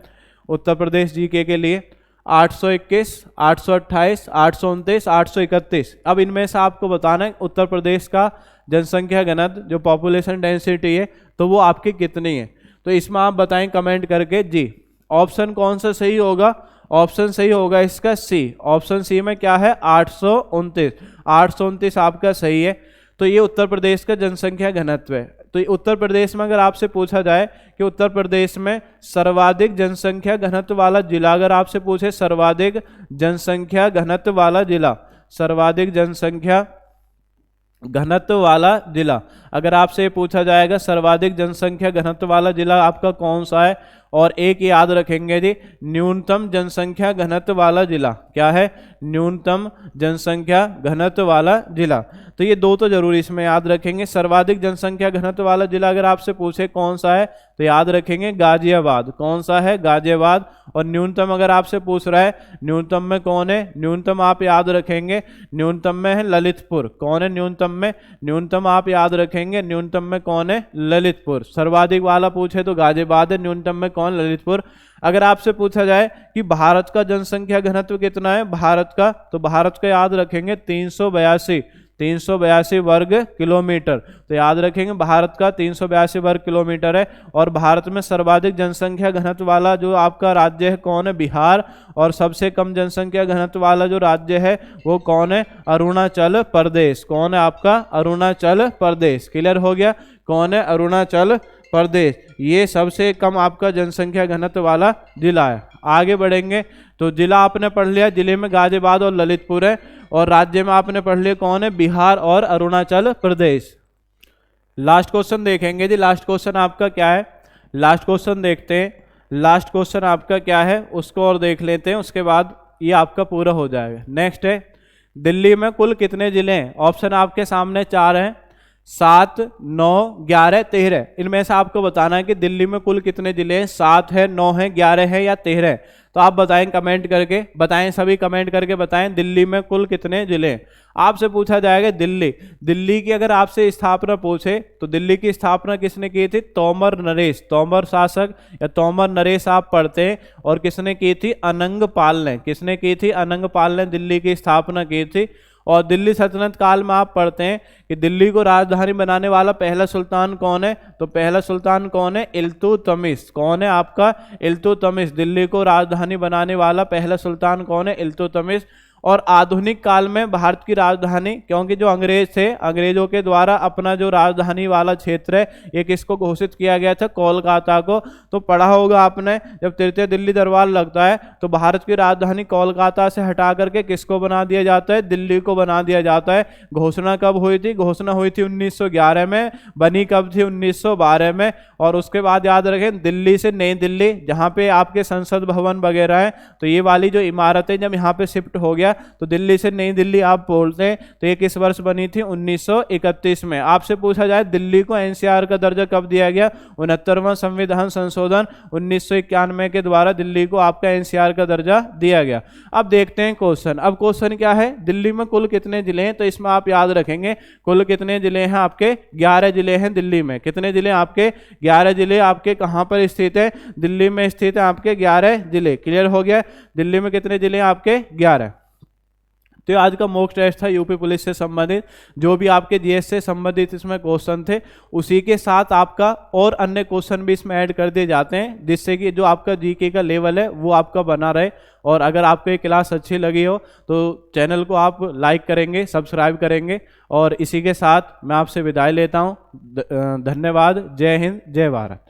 उत्तर प्रदेश जीके के लिए। 821, 828, 829, 831। अब इनमें से आपको बताना है उत्तर प्रदेश का जनसंख्या घनत्व जो पॉपुलेशन डेंसिटी है तो वो आपकी कितनी है। तो इसमें आप बताएं कमेंट करके जी। ऑप्शन कौन सा सही होगा? ऑप्शन सही होगा इसका सी। ऑप्शन सी में क्या है? 829। 829 आपका सही है। तो ये उत्तर प्रदेश का जनसंख्या घनत्व है। तो ये उत्तर प्रदेश में अगर आपसे पूछा जाए कि उत्तर प्रदेश में सर्वाधिक जनसंख्या घनत्व वाला जिला, अगर आपसे पूछे सर्वाधिक जनसंख्या घनत्व वाला जिला, सर्वाधिक जनसंख्या घनत्व वाला जिला, अगर आपसे पूछा जाएगा सर्वाधिक जनसंख्या घनत्व वाला जिला आपका कौन सा है, और एक याद रखेंगे जी न्यूनतम जनसंख्या घनत्व वाला जिला। क्या है? न्यूनतम जनसंख्या घनत्व वाला जिला। तो ये 2 तो जरूर इसमें याद रखेंगे। सर्वाधिक जनसंख्या घनत्व वाला जिला अगर आपसे पूछे कौन सा है तो याद रखेंगे गाजियाबाद। कौन सा है? गाजियाबाद। और न्यूनतम अगर आपसे पूछ रहा है न्यूनतम में कौन है? न्यूनतम आप याद रखेंगे न्यूनतम में है ललितपुर। कौन है न्यूनतम में? न्यूनतम आप याद रखेंगे न्यूनतम में कौन है? ललितपुर। सर्वाधिक वाला पूछे तो गाजियाबाद है, न्यूनतम में कौन? ललितपुर। अगर आपसे पूछा जाए कि भारत का जनसंख्या घनत्व कितना है भारत का, तो भारत का याद रखेंगे 382 वर्ग किलोमीटर। तो याद रखेंगे भारत का 382 वर्ग किलोमीटर है। और भारत में सर्वाधिक जनसंख्या घनत्व वाला जो आपका राज्य है कौन है? बिहार। और सबसे कम जनसंख्या घनत्व वाला जो राज्य है वो कौन है? अरुणाचल प्रदेश। कौन है आपका? अरुणाचल प्रदेश। क्लियर हो गया? कौन है? अरुणाचल प्रदेश। ये सबसे कम आपका जनसंख्या घनत्व वाला जिला है। आगे बढ़ेंगे तो जिला आपने पढ़ लिया, जिले में गाजियाबाद और ललितपुर है। और राज्य में आपने पढ़ लिया कौन है? बिहार और अरुणाचल प्रदेश। लास्ट क्वेश्चन देखेंगे जी। लास्ट क्वेश्चन आपका क्या है? लास्ट क्वेश्चन देखते हैं। लास्ट क्वेश्चन आपका क्या है उसको और देख लेते हैं, उसके बाद ये आपका पूरा हो जाएगा। नेक्स्ट है दिल्ली में कुल कितने जिले हैं? ऑप्शन आपके सामने 4 हैं, 7, 9, 11, 13। इनमें से आपको बताना है कि दिल्ली में कुल कितने जिले हैं। 7 है, 9 है, 11 है या 13 है। तो आप बताएं कमेंट करके, बताएं सभी कमेंट करके बताएं दिल्ली में कुल कितने जिले हैं। आपसे पूछा जाएगा दिल्ली की अगर आपसे स्थापना पूछे तो दिल्ली की स्थापना किसने की थी? तोमर नरेश। तोमर शासक या तोमर नरेश आप पढ़ते हैं। और किसने की थी? अनंगपाल ने। किसने की थी? अनंगपाल ने दिल्ली की स्थापना की थी। और दिल्ली सल्तनत काल में आप पढ़ते हैं कि दिल्ली को राजधानी बनाने वाला पहला सुल्तान कौन है? तो पहला सुल्तान कौन है? इल्तुतमिश। कौन है आपका? इल्तुतमिश। दिल्ली को राजधानी बनाने वाला पहला सुल्तान कौन है? इल्तुतमिश। और आधुनिक काल में भारत की राजधानी, क्योंकि जो अंग्रेज थे, अंग्रेजों के द्वारा अपना जो राजधानी वाला क्षेत्र है ये किसको घोषित किया गया था? कोलकाता को। तो पढ़ा होगा आपने जब तृतीय दिल्ली दरबार लगता है तो भारत की राजधानी कोलकाता से हटा करके किसको बना दिया जाता है? दिल्ली को बना दिया जाता है। घोषणा कब हुई थी? घोषणा हुई थी 1911 में। बनी कब थी? 1912 में। और उसके बाद याद रखें दिल्ली से नई दिल्ली, जहाँ पे आपके संसद भवन वगैरह है, तो ये वाली जो इमारतें जब यहाँ पे शिफ्ट हो गया तो दिल्ली से नई दिल्ली आप बोलते हैं। तो ये किस वर्ष बनी थी? 1931 में। आपसे पूछा जाए दिल्ली को एनसीआर का दर्जा कब दिया गया? 69वां संविधान संशोधन 1991 के द्वारा दिल्ली को आपका एनसीआर का दर्जा दिया गया। अब देखते हैं क्वेश्चन। अब क्वेश्चन क्या है? दिल्ली में कुल कितने जिले हैं? तो इसमें आप याद रखेंगे कुल कितने जिले हैं आपके? 11 जिले हैं दिल्ली में। कितने जिले आपके? 11 जिले आपके कहां पर स्थित है? दिल्ली में स्थित है आपके 11 जिले। क्लियर हो गया? दिल्ली में कितने जिले हैं आपके? 11। तो आज का मॉक टेस्ट था यूपी पुलिस से संबंधित। जो भी आपके जीएस से संबंधित इसमें क्वेश्चन थे, उसी के साथ आपका और अन्य क्वेश्चन भी इसमें ऐड कर दिए जाते हैं, जिससे कि जो आपका जीके का लेवल है वो आपका बना रहे। और अगर आपको ये क्लास अच्छी लगी हो तो चैनल को आप लाइक करेंगे, सब्सक्राइब करेंगे। और इसी के साथ मैं आपसे विदाई लेता हूँ। धन्यवाद। जय हिंद, जय भारत।